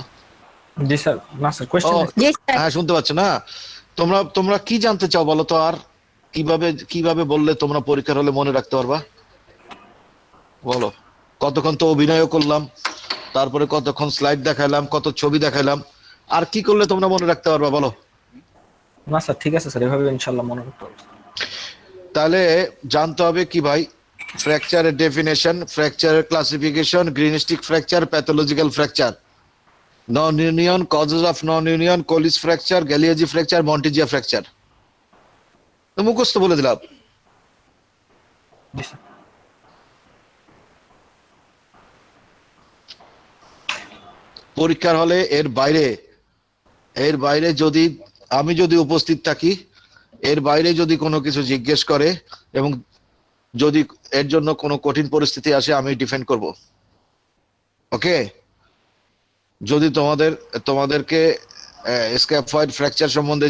জি স্যার। না স্যার, কোয়েশ্চেন। হ্যাঁ, শুনতে পাচ্ছ না? তোমরা কি জানতে চাও বলো তো? আর কিভাবে বললে তোমরা পরীক্ষার হলে মনে রাখতে পারবা বলো? কতক্ষণ তো অভিনয়ও করলাম, তারপরে কতক্ষণ স্লাইড দেখাইলাম, কত ছবি দেখাইলাম, আর কি করলে তোমরা মনে রাখতে পারবা বলো? না স্যার, ঠিক আছে স্যার, এভাবে ইনশাআল্লাহ মনে রাখতে পারবো। তাহলে জানতে হবে কি ভাই? ফ্র্যাকচারের ডেফিনেশন, ফ্র্যাকচারের classification, greenstick fracture, pathological fracture, non union, causes of non union, Colles fracture, Galeazzi fracture, Monteggia fracture. তো মুখস্থ বলে দিলাম। জি স্যার। পরীক্ষার হলে এর বাইরে যদি আমি উপস্থিত থাকি, এর বাইরে যদি কোনো কিছু জিজ্ঞেস করে এবং যদি এর জন্য কোনো কঠিন পরিস্থিতি আসে, আমি ডিফেন্ড করব। ওকে? যদি তোমাদেরকে স্ক্যাফয়েড ফ্র্যাকচার সম্বন্ধে